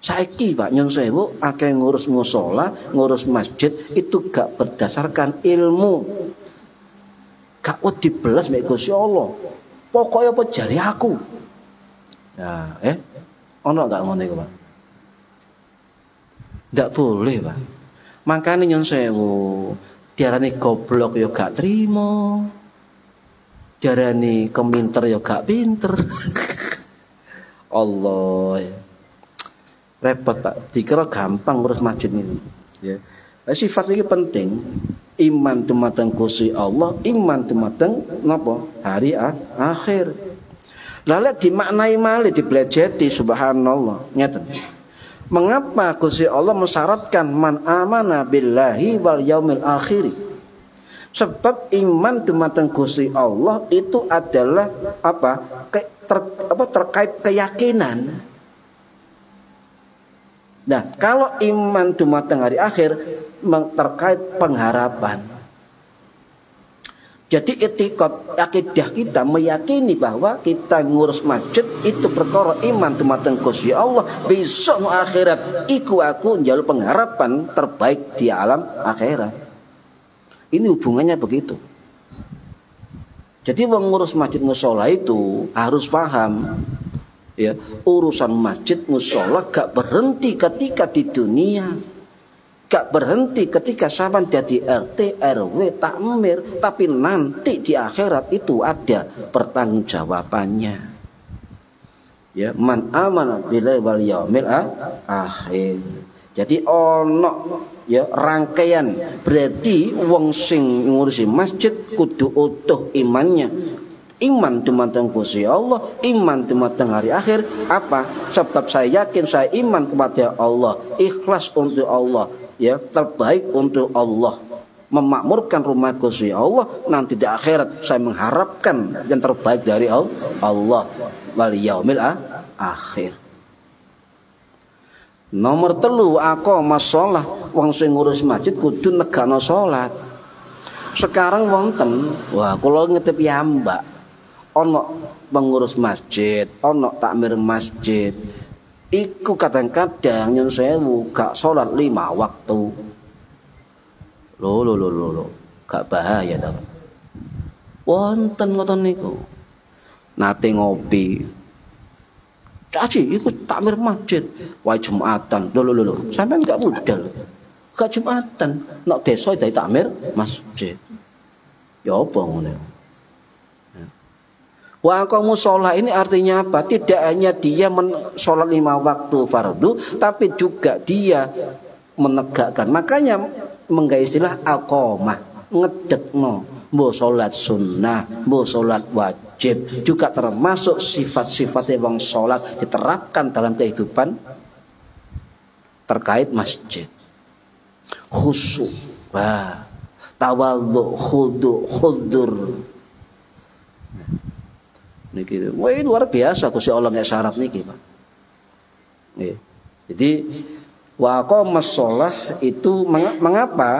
Saiki Pak nyun sewu akeh ngurus mushola, ngurus masjid itu gak berdasarkan ilmu. Gak wedi belas mek Gusti Allah. Pokoke apa jari aku. Nah, ono gak ngono iku, Pak? Ndak boleh, Pak. Makane nyun sewu diarani goblok ya gak trimo. Diarani keminter ya gak pinter. Allah. Repot, Pak. Dikira gampang ngurus masjid ini. Ya. Sifat ini penting. Iman dumateng Gusti Allah, iman dumateng napa? Hari akhir. Lalu dimaknai malih dibelajeti, subhanallah. Ngeten. Mengapa Gusti Allah mensyaratkan man amana billahi wal yaumil akhir? Sebab iman dumateng Gusti Allah itu adalah terkait keyakinan. Nah, kalau iman dumateng hari akhir terkait pengharapan. Jadi etikot akidah kita meyakini bahwa kita ngurus masjid itu perkara iman dumateng Gusti Allah, besok akhirat iku aku njaluk pengharapan terbaik di alam akhirat. Ini hubungannya begitu. Jadi mengurus masjid mushola itu harus paham ya, urusan masjid mushola gak berhenti ketika di dunia. Gak berhenti ketika sampean jadi RT, RW, takmir, tapi nanti di akhirat itu ada pertanggungjawabannya. Ya, man amana billahi wal yaumil akhir. Jadi ono ya rangkaian, berarti wong sing ngurusi masjid kudu utuh imannya. Iman dumateng Gusti Allah, iman dumateng hari akhir. Apa? Sebab saya yakin, saya iman kepada Allah, ikhlas untuk Allah, ya, terbaik untuk Allah, memakmurkan rumah Gusti Allah. Nanti di akhirat saya mengharapkan yang terbaik dari Allah wal yaumil akhir. Nomor 3, aqamah shalah. Wong sing ngurus masjid kudu negakno salat. Sekarang wonten, wah kula ngetep piyambak, ono pengurus masjid, ono takmir masjid, iku kadang-kadang nyun sewu gak salat 5 waktu. Lho, gak bahaya ta? Wonten ngoten niku. Nate ngopi. Caci ikut takmir masjid, wae Jumatan. Lho, sampean gak budal. Gak Jumatan, nek desa dadi takmir masjid. Ya apa ngono? Wa aqamu shalah ini artinya apa? Tidak hanya dia sholat 5 waktu fardu, tapi juga dia menegakkan. Makanya menggawe istilah aqamah, ngedekno, mbok sholat sunnah, mbok sholat wajib, juga termasuk sifat-sifatnya wong sholat diterapkan dalam kehidupan terkait masjid. Khusyuk, tawadhu, khudur. Niki, wah luar biasa Gusti Allah nggak syarat niki, Pak. Jadi wa aqamas shalah itu mengapa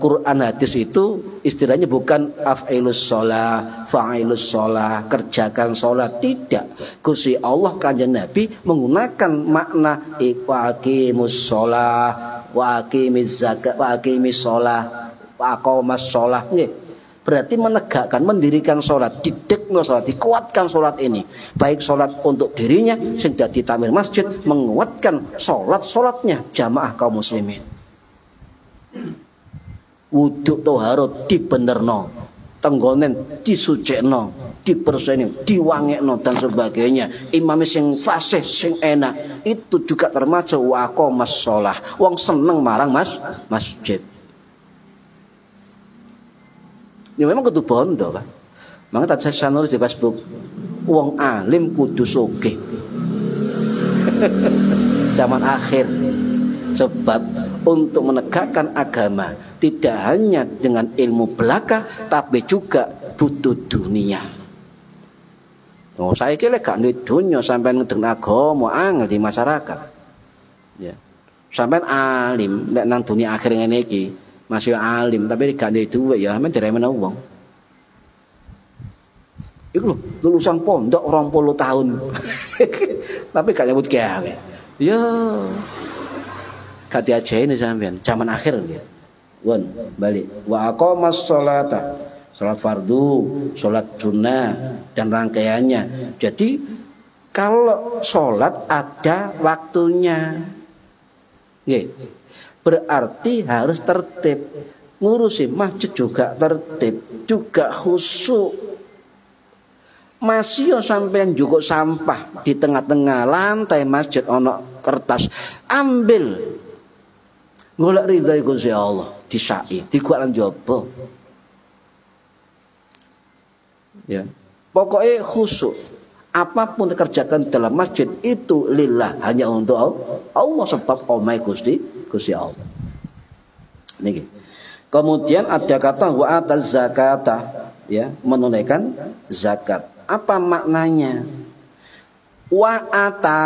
Quran hadis itu istilahnya bukan af'ilus shalah, fa'ilus shalah, kerjakan sholat, tidak. Gusti Allah kanjeng Nabi menggunakan makna iqaqimus shalah, wa aqimiz zakat, wa aqimis shalah, wa aqamas shalah. Berarti menegakkan, mendirikan sholat, didekno sholat, dikuatkan sholat ini. Baik sholat untuk dirinya, sing dadi takmir masjid, menguatkan sholatnya jamaah kaum muslimin. Wudhu toharo dibenerno, tenggonen disucekno, diperseni, diwangekno dan sebagainya. Imam sing fasih, sing enak, itu juga termasuk wa aqamas shalah. Wong seneng marang masjid. Ya memang kudu bondo, Pak. Mangga tak saya nulis di Facebook, wong alim kudu sugih. Zaman akhir. Sebab untuk menegakkan agama tidak hanya dengan ilmu belaka, tapi juga butuh dunia. Oh, saya kira gak duit dunia sampai ngedeng agama angel di masyarakat. Ya. Sampai alim nek nang dunia akhir ngene iki masih alim tapi gak duit duit ya men diremen wong. Iku lho, lulusan pondok 20 tahun. Tapi gak nyebut gawe. Ya. Gak diajain sampean zaman akhir nggih. Won, balik. Wa aqamas sholata. Salat fardu, salat sunnah dan rangkaiannya. Jadi kalau salat ada waktunya. Nggih. Berarti harus tertib. Ngurusi masjid juga tertib, juga khusyuk. Masih sampean juga sampah di tengah-tengah lantai masjid ono kertas, ambil. Golek ridha Gusti Allah, disai, dikuat lan jaba. Ya. Pokoknya khusyuk. Apapun dikerjakan dalam masjid itu lillah, hanya untuk Allah, sebab omai Gusti Allah. Niki. Kemudian ada kata wa ataz zakata, ya, menunaikan zakat. Apa maknanya? Wa ata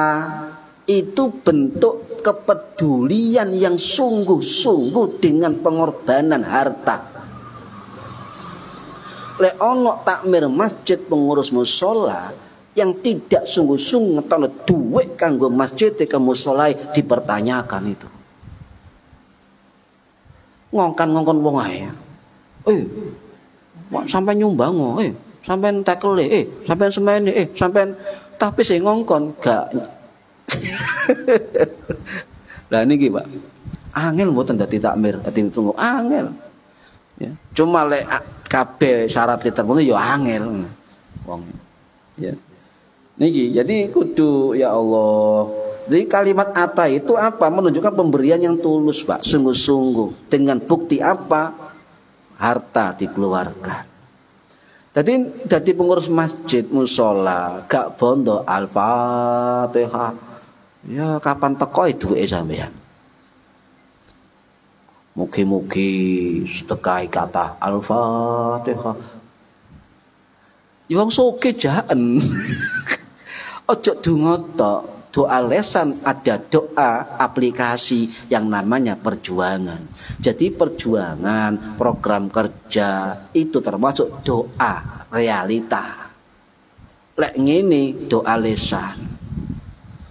itu bentuk kepedulian yang sungguh-sungguh dengan pengorbanan harta. Le ono takmir masjid, pengurus mushola yang tidak sungguh-sungguh ngetone duit kanggo masjid ke mushola dipertanyakan itu. Ngongkon wong ae. Sampai nyumbang sampai takele, sampai semene, sampai tapi sing ngongkon gak. Lah niki Pak. Angel mboten dadi takmir, dadi pengurus angel. Ya. Cuma lek kabeh syarat terpenuhi ya angel wong. Ya. Niki, jadi kudu ya Allah. Jadi kalimat ata itu apa? Menunjukkan pemberian yang tulus, Pak, sungguh-sungguh. Dengan bukti apa? Harta dikeluarkan. Jadi pengurus masjid musola gak bondo Al-Fatihah. Ya kapan teko duwe sampean? Mugi-mugi sedekah kata Al-Fatihah. Ya wong soge jaen. Ojo donga tok, doa lesan, ada doa aplikasi yang namanya perjuangan. Jadi perjuangan, program kerja itu termasuk doa realita. Lek ngene doa lesan.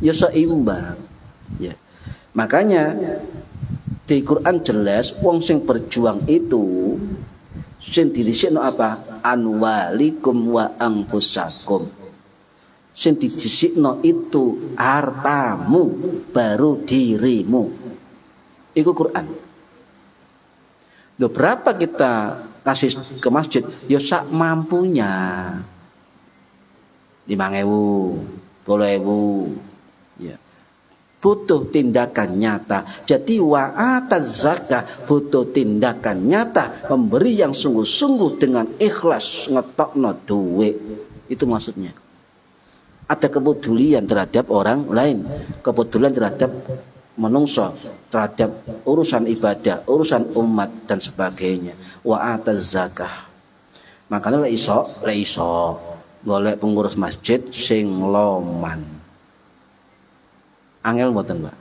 Ya seimbang. Ya. Makanya di Quran jelas wong sing berjuang itu sing dilisikno apa? Anwalikum wa anfusakum. Sing didisikno itu hartamu baru dirimu. Iku Quran. Loh berapa kita kasih ke masjid? Ya sak mampunya. 5.000, 10.000. Ya. Butuh tindakan nyata. Jadi wa'ataz zakah butuh tindakan nyata, memberi yang sungguh-sungguh dengan ikhlas, ngetokno duit. Itu maksudnya. Ada kepedulian terhadap orang lain, kepedulian terhadap menungso, terhadap urusan ibadah, urusan umat dan sebagainya. Wa'ataz zakah. Makanya lek iso golek pengurus masjid sing loman. Angel mboten, Pak.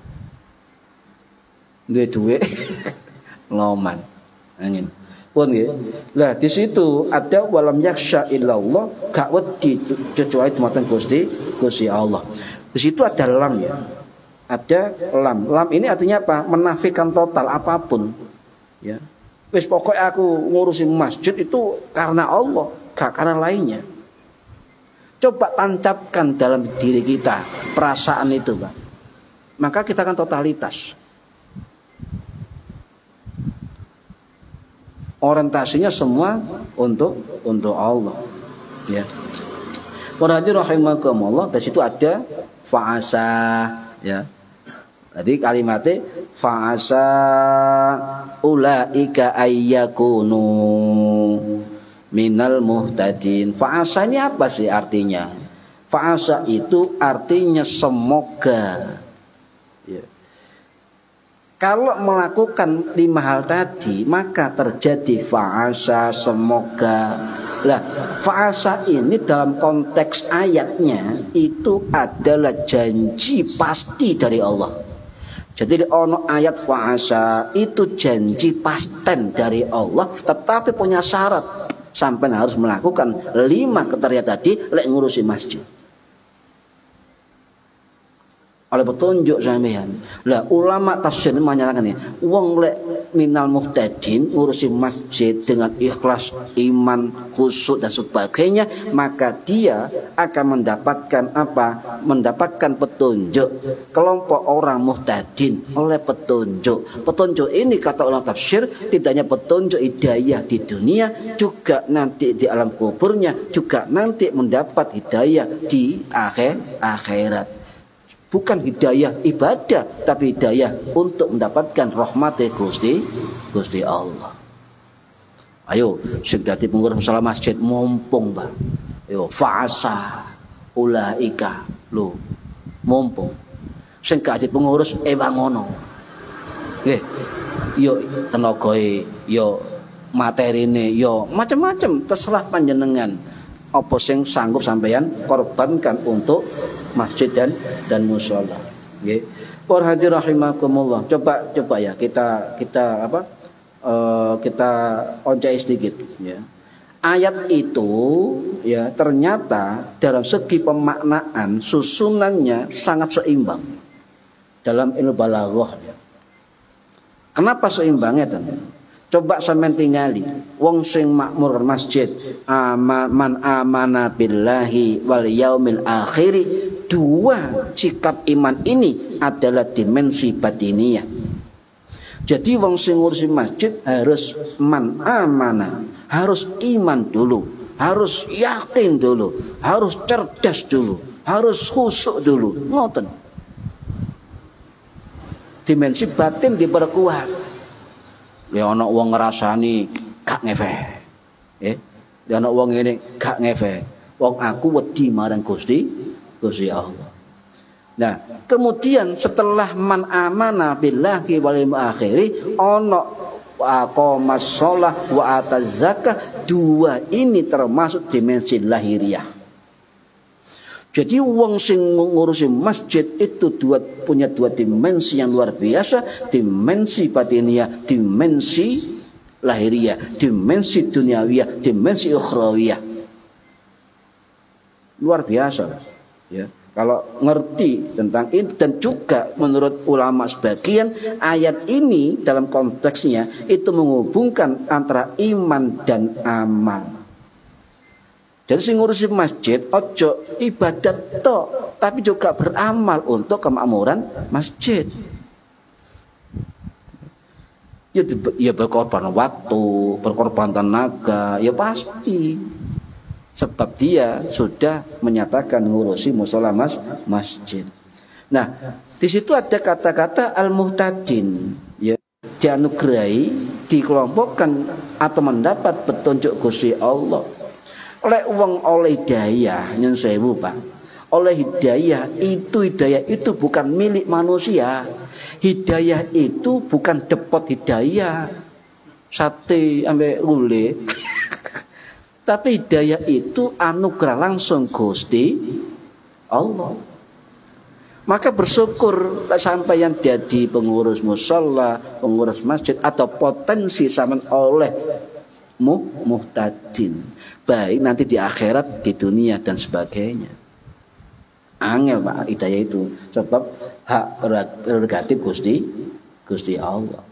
Duwe dhuwit loman. Angin. Pun nggih. Lah di situ ada walam yaksha illallah, gak wedi kecuali dumateng Gusti Allah. Di situ ada lam ya. Ada lam. Lam ini artinya apa? Menafikan total apapun. Ya. Wis pokoknya aku ngurusin masjid itu karena Allah, gak karena lainnya. Coba tancapkan dalam diri kita perasaan itu, Pak. Maka kita akan totalitas. Orientasinya semua untuk Allah. Ya. Para hadirin rahimakumullah, di situ ada fa'asa, ya. Jadi kalimatnya fa'asa ulaika ayyakunu minal muhtadin. Fa'asa ini apa sih artinya? Fa'asa itu artinya semoga. Ya. Kalau melakukan 5 hal tadi, maka terjadi fa'asa, semoga. Lah, fa'asa ini dalam konteks ayatnya itu adalah janji pasti dari Allah. Jadi ono ayat fa'asa itu janji pasten dari Allah, tetapi punya syarat. Sampai harus melakukan 5 kriteria tadi lek ngurusi masjid. Oleh petunjuk sampean. Lah ulama tafsir menyatakan ini, wong lek minal muhtadin ngurusi masjid dengan ikhlas, iman, khusyuk dan sebagainya, maka dia akan mendapatkan apa? Mendapatkan petunjuk. Kelompok orang muhtadin oleh petunjuk. Petunjuk ini kata ulama tafsir tidak hanya petunjuk hidayah di dunia, juga nanti di alam kuburnya, juga nanti mendapat hidayah di akhirat. Bukan hidayah ibadah, tapi hidayah untuk mendapatkan rahmat Gusti Allah. Ayo, sing dadi pengurus musala masjid mumpung, Pak. Ayo fa'asa ulaika lho. Mumpung. Sing gak dadi pengurus ewang ngono. Nggih. Yo tenagae, yo materine, yo macam-macam terserah panjenengan. Apa sing sanggup sampeyan korbankan untuk masjid dan mushola. Nggih. Para hadirin rahimakumullah. Coba ya kita oncai sedikit ya. Ayat itu ya ternyata dalam segi pemaknaan susunannya sangat seimbang dalam ilmu balaghah ya. Kenapa seimbangnya ten? Coba sampean tingali wong sing makmur masjid man amana billahi wal yaumil akhir. 2 sikap iman ini adalah dimensi batiniyah. Jadi wong sing ngurusi masjid harus man amana, harus iman dulu, harus yakin dulu, harus cerdas dulu, harus khusyuk dulu. Ngoten. Dimensi batin diperkuat. Ya ana wong ngrasani gak ngefek. Ya ana wong ngene gak ngefek. Wong aku wedi marang Gusti Allah. Nah, kemudian setelah man amana billahi wal yaumil akhir ana aqamas shalah wa ataz zakah, dua ini termasuk dimensi lahiriah. Jadi wong sing ngurusi masjid itu punya dua dimensi yang luar biasa, dimensi batiniah, dimensi lahiriah, dimensi duniawiyah, dimensi ukhrawiyah. Luar biasa, ya. Kalau ngerti tentang ini, dan juga menurut ulama sebagian ayat ini dalam konteksnya itu menghubungkan antara iman dan amal. Jadi sing ngurusi masjid ojo ibadat tok, tapi juga beramal untuk kemakmuran masjid. Ya berkorban waktu, berkorban tenaga, ya pasti. Sebab dia sudah menyatakan ngurusi mushola masjid. Nah, di situ ada kata-kata al-muhtadin, ya, dianugerahi, dikelompokkan atau mendapat petunjuk Gusti Allah. Oleh wong oleh hidayah, nyun sewu Pak. Oleh hidayah itu bukan milik manusia. Hidayah itu bukan depot hidayah. Sate ambek ule. Tapi hidayah itu anugerah langsung Gusti Allah. Maka bersyukur sampai yang jadi pengurus mushola, pengurus masjid, atau potensi sama oleh muhtadin, baik nanti di akhirat, di dunia dan sebagainya. Angel Pak hidayah itu, sebab hak prerogatif Gusti Allah.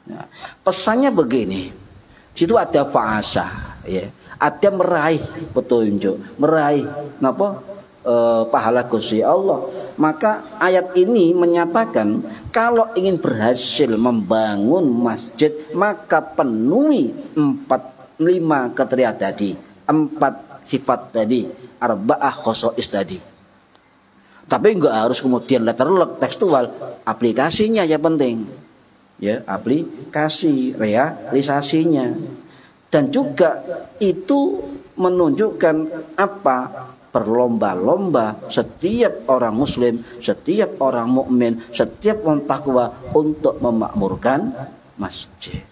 Nah, pesannya begini, situ ada fa'asa, ya. Ada meraih petunjuk, meraih pahala Gusti Allah. Maka ayat ini menyatakan kalau ingin berhasil membangun masjid, maka penuhi 5 kriteria tadi, 4 sifat tadi, arba'ah khosois tadi. Tapi enggak harus kemudian letterlek tekstual, aplikasinya ya penting. Ya, aplikasi realisasinya. Dan juga itu menunjukkan apa? Berlomba-lomba setiap orang muslim, setiap orang mukmin, setiap orang takwa untuk memakmurkan masjid.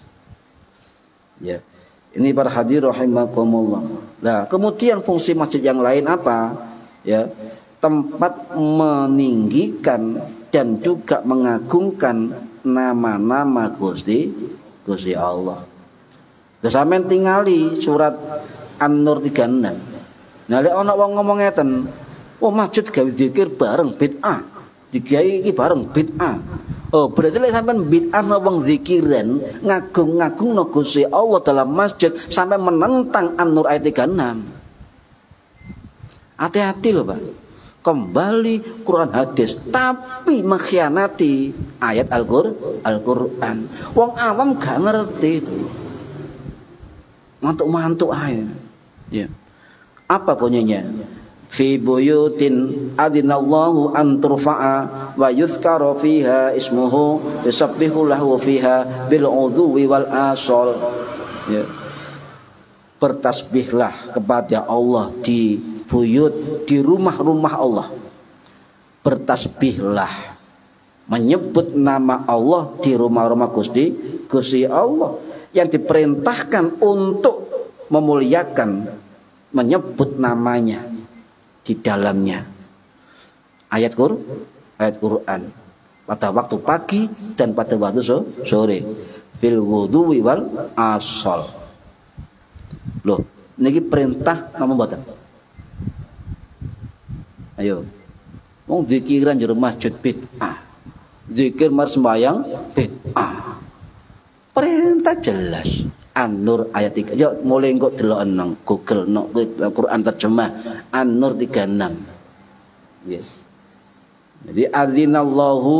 Ya. Ini para hadirin rahimakumullah. Nah, kemudian fungsi masjid yang lain apa? Ya, tempat meninggikan dan juga mengagungkan nama-nama Gusti Allah. Terus sampeyan tingali surat An-Nur 36. Nah, lek ana wong ngomong ngeten, "Oh, masjid gawe zikir bareng bid'ah." Digawe iki bareng bid'ah. Oh, berarti lek sampeyan bid'ah wong zikiran, ngagung-ngagungno Gusti Allah dalam masjid sampai menentang An-Nur ayat 36. Hati-hati loh, Pak. Kembali Quran hadis, tapi mengkhianati ayat Al-Qur'an. Wong awam gak ngerti itu. Mantuk-mantuk aja. Ya. Apa bunyinya? Fi buyutin adinallahu an turfa'a wa yuzkara fiha ismuhu yusabbihu lahu fiha bil udhuwi wal asal. Ya. Bertasbihlah kepada Allah di buyut, di rumah-rumah Allah. Bertasbihlah, menyebut nama Allah di rumah-rumah Gusti Allah. Yang diperintahkan untuk memuliakan, menyebut namanya di dalamnya. Ayat Quran pada waktu pagi dan pada waktu sore. Fil wudhuwi wal asal. Loh, niki perintah napa mboten? Ayo. Wong zikiran jero masjid bid'ah. Zikir mar sembayang bid'ah. Perintah jelas. An-Nur ayat 3. Yo mulai engko deloken nang Google no Quran terjemah An-Nur 36. Yes. Jadi adzinallahu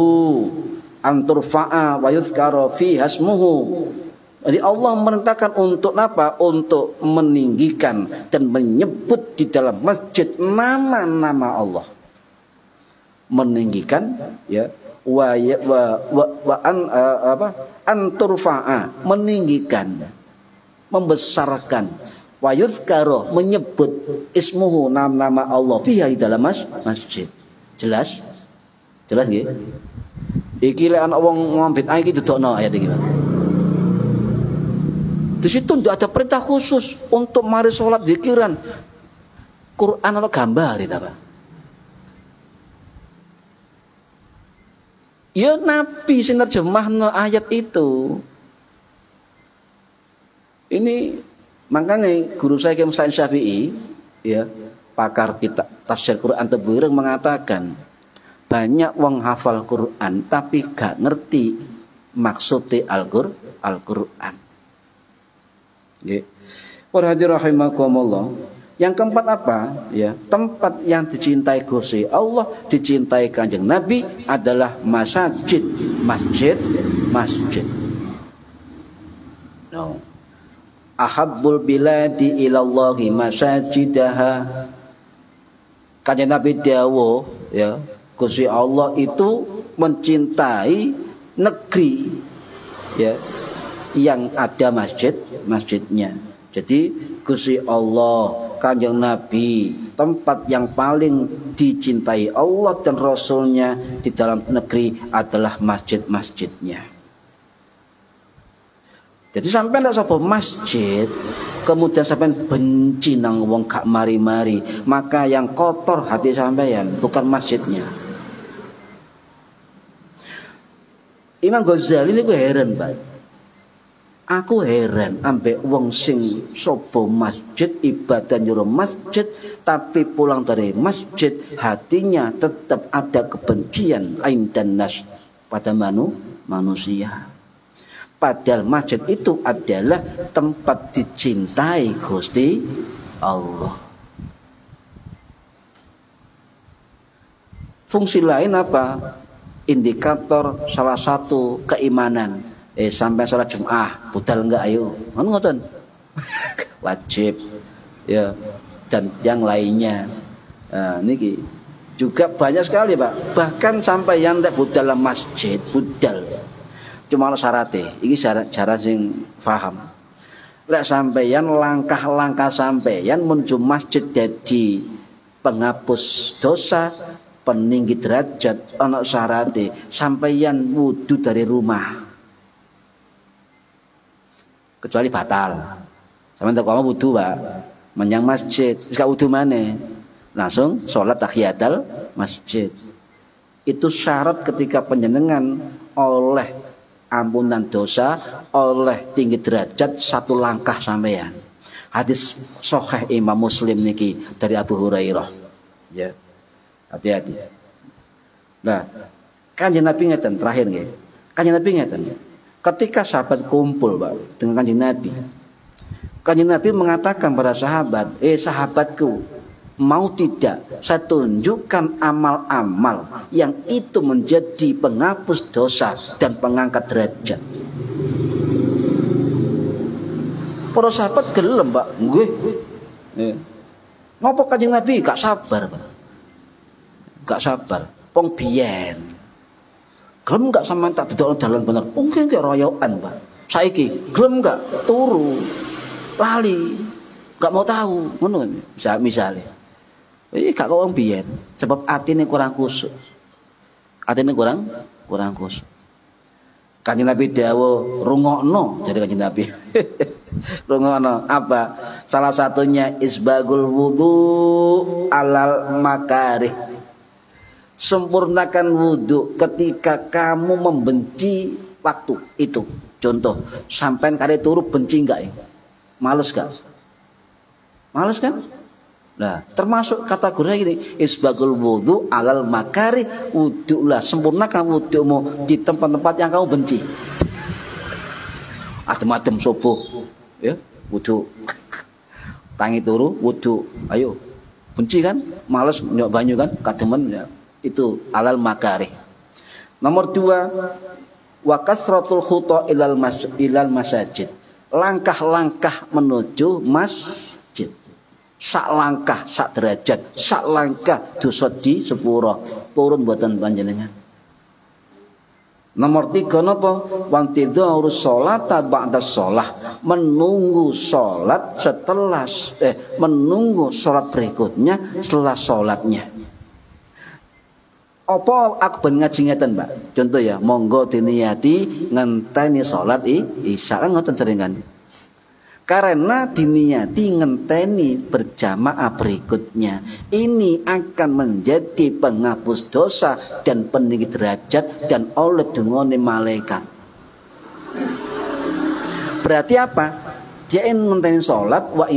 anturfa'a wa yuzkara fi hasmuhu. Jadi Allah merintahkan untuk apa? Untuk meninggikan dan menyebut di dalam masjid nama-nama Allah. Meninggikan ya anturfa'a, meninggikan, membesarkan, wa yuzkara, menyebut ismuhu, nama-nama Allah fiha, di dalam masjid. Jelas? Jelas nggih? Iki lek ana wong ngomong bid'ah iki dudukno ayat iki. Di situ tidak ada perintah khusus untuk mari sholat zikiran. Quran atau gambar itu apa? Ya Nabi sing nerjemahno ayat itu. Ini makanya guru saya Kiai Muhammad Syafi'i, ya, pakar kitab tafsir Quran Tabireng, mengatakan banyak wong hafal Quran tapi gak ngerti maksudnya Al-Quran. Para hadirin rahimakumullah. Yang keempat apa? Ya, tempat yang dicintai Gusti Allah, dicintai Kanjeng Nabi adalah masjid. No. Ahabbul biladi ilallahi masajidaha. Kanjeng Nabi dawuh, ya, Gusti Allah itu mencintai negeri, ya, yang ada masjidnya. Jadi Gusti Allah, Kanjeng Nabi, tempat yang paling dicintai Allah dan Rasulnya di dalam negeri adalah masjid-masjidnya. Jadi sampai ndak sapa masjid, kemudian sampai benci nang wong gak mari-mari, maka yang kotor hati sampean bukan masjidnya. Imam Ghazali ini gue heran, Pak. Aku heran ambek wong sing sopo masjid, ibadah nyuruh masjid, tapi pulang dari masjid hatinya tetap ada kebencian aindan nas pada manusia. Padahal masjid itu adalah tempat dicintai Gusti Allah. Fungsi lain apa? Indikator salah satu keimanan. Sampai sholat Jum'ah budal enggak, ayo ngoten wajib, ya, dan yang lainnya. Niki juga banyak sekali, Pak. Bahkan sampai yang ndak budal dalam masjid budal cuma ana syarate. Iki syarat sing paham. Lek sampeyan langkah-langkah sampeyan menuju masjid jadi penghapus dosa, peninggi derajat, ana syarate. Sampeyan wudu dari rumah. Kecuali batal. Sampeyan tak mau wudu, Pak. Menyang masjid, wis gak wudu maneh. Langsung salat tahiyatul masjid. Itu syarat ketika panjenengan oleh ampunan dosa, oleh tinggi derajat satu langkah sampeyan. Hadis sahih Imam Muslim niki dari Abu Hurairah. Ya. Hati-hati. Nah, Kanjeng Nabi ngeten terakhir nggih. Kanjeng Nabi ngeten. Ketika sahabat kumpul, Pak, dengan Kanjeng Nabi. Kanjeng Nabi mengatakan pada sahabat, sahabatku, mau tidak saya tunjukkan amal-amal yang itu menjadi penghapus dosa dan pengangkat derajat. Para sahabat gelem, Pak. Nggih. Ngopo Kanjeng Nabi gak sabar, Pak. Gak sabar. Wong biyen gelem gak sampean tak duduk dalan bener. Mungkin kayak royokan, Pak. Saiki gelem gak turu lali, gak mau tahu, ngono misalnya. Gak kok wong biyen, sebab atine kurang kusuk. Atine kurang kusuk. Kanjeng Nabi dawuh, rungokno dari Kanjeng Nabi. Rungokno apa? Salah satunya isbagul wudu alal makarih. Sempurnakan wudhu ketika kamu membenci waktu itu. Contoh, sampai kali turu benci enggak ya? Males gak? Males kan? Nah, termasuk kategori ini isbagul wudhu alal makari, wudhulah, sempurnakan wudhumu di tempat-tempat yang kamu benci. Adem-adem subuh, ya, wudhu. Tangi turu, wudhu. Ayo, benci kan? Males nyok banyu kan? Kademen ya. Itu alal makari. Nomor 2, wa kasratul khuta ilal masajid. Langkah-langkah menuju masjid. Sak langkah, sak derajat, sak langkah dosa di sepura. Purun mboten panjenengan. Nomor 3 napa? Wantidharus sholata ba'da sholah. Menunggu sholat setelah menunggu sholat berikutnya setelah sholatnya. Apa aku ben ngaji ngeten, Mbak? Contoh ya, monggo diniati ngenteni salat isya kan ngoten seringan. Karena diniati ngenteni berjamaah berikutnya, ini akan menjadi penghapus dosa dan peninggi derajat dan oleh dungane malaikat. Berarti apa? Dia ngenteni sholat wa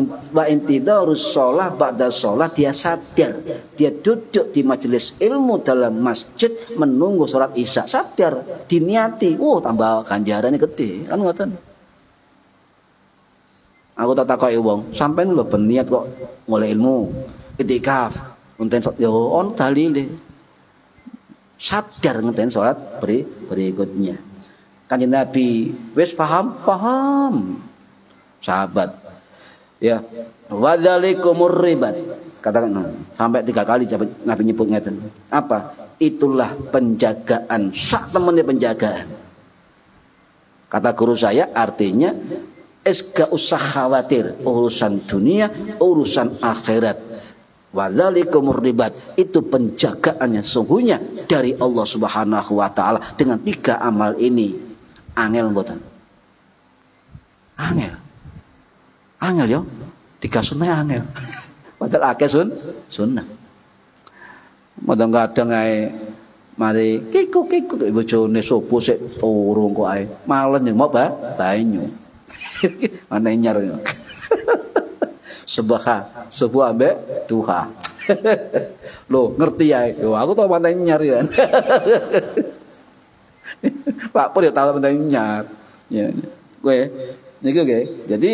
intidharus sholah ba'da sholat, dia sadar, dia duduk di majelis ilmu dalam masjid menunggu sholat isya, sadar, diniati, tambah ganjarannya gede, kan ngoten. Aku tak takoki wong, sampean lho ben niat kok ngoleh ilmu, itikaf, ngenteni sholat, yo on dalile. Sadar ngenteni sholat berikutnya. Kanjeng Nabi wis paham. Sahabat ya, wadzalikumur ribat, katakan sampai 3 kali Nabi nyebut ngeten. Apa? Itulah penjagaan, sak temene penjagaan. Kata guru saya artinya gak usah khawatir urusan dunia, urusan akhirat. Wadzalikumur ribat, itu penjagaannya sungguhnya dari Allah Subhanahu wa taala dengan 3 amal ini. Angel mboten? Angel yo, 3 sunnah angel. Padahal akeh sunnah. Kadang-kadang ae mari kiku bojone sopo sik urung kok ae. Malen yo mau banyu. Mana nyar yo. Sebuah ambek duha. Loh, ngerti ae. Yo aku tau mana nyar ya. Pak Pur ya tau mana nyar. Ya. Kowe niku nggih. Jadi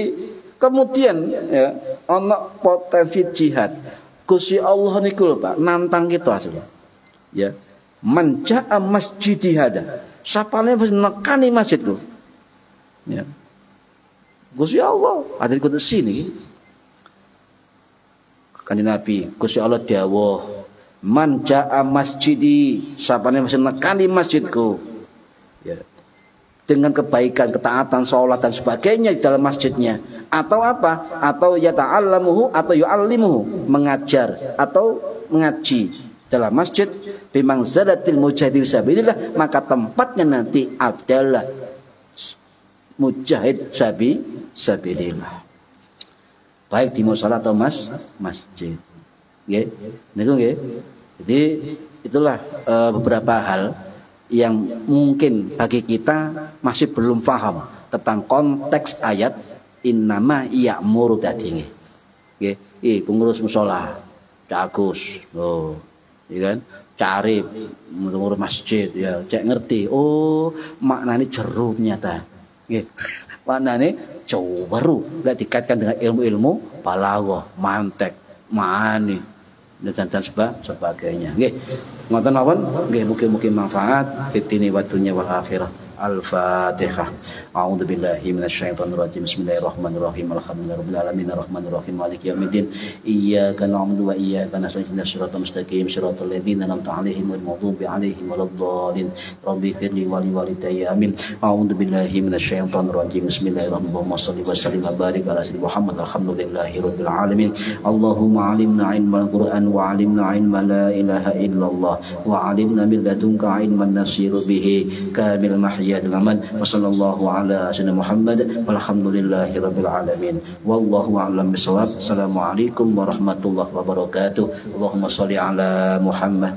kemudian ya ana potensi jihad. Gusti Allah niku lho Pak, nantang kita asli. Ya. Menja'a masjidi hada. Sapane wis nekani masjidku. Ya. Gusti Allah ada di sini. Kanjeng Nabi, Gusti Allah dawuh, "Man ja'a masjidi", sapane wis nekani masjidku. Ya. Dengan kebaikan, ketaatan, sholat dan sebagainya di dalam masjidnya, atau apa? Atau yata'allamuhu atau yu'allimuhu, mengajar atau mengaji dalam masjid, bimang zadatil mujahid fisabilillah, maka tempatnya nanti adalah mujahid sabilillah. Baik di musala atau masjid. Nggih, niku nggih. Jadi itulah beberapa hal yang mungkin bagi kita masih belum paham tentang konteks ayat innama ya'muru tadi nggih. Pengurus musala, Cak Agus. Oh, iya kan? Cari ngurus masjid ya, cek ngerti. Oh, maknane jero ternyata. Nggih. Maknane jauh baru lek dikaitkan dengan ilmu-ilmu balaghah, mantek, maani dan sebagainya. Nggih. Ngoten mawon, nggih mugi-mugi manfaat fitini wa dunya wal akhirah. Al-Fatihah. A'udzu billahi minasyaitonir rajim. Bismillahirrahmanirrahim. Alhamdulillahirabbil alamin arrahmanir rahim maliki yaumiddin. Iyyaka na'budu wa iyyaka nasta'in ihdinas siratal mustaqim siratal ladzina an'amta 'alaihim ghairil maghdubi 'alaihim waladdallin. Rabbi firli wa li walidayya amin. A'udzu billahi minasyaitonir rajim. Bismillahirrahmanirrahim. Shalli wa sallim wa barik ala sayyidina Muhammad. Alhamdulillahirabbil alamin. Allahumma 'allimna 'ilmal Qur'an wa 'allimna 'ilma la ilaha illallah wa 'allimna min ladunka 'ilman nasiru bihi kamil mahya wa sallallahu ala sayyidina Muhammad walhamdulillahi rabbil alamin wallahu a'lam bissawab. Assalamualaikum warahmatullahi wabarakatuh. Allahumma shalli ala Muhammad.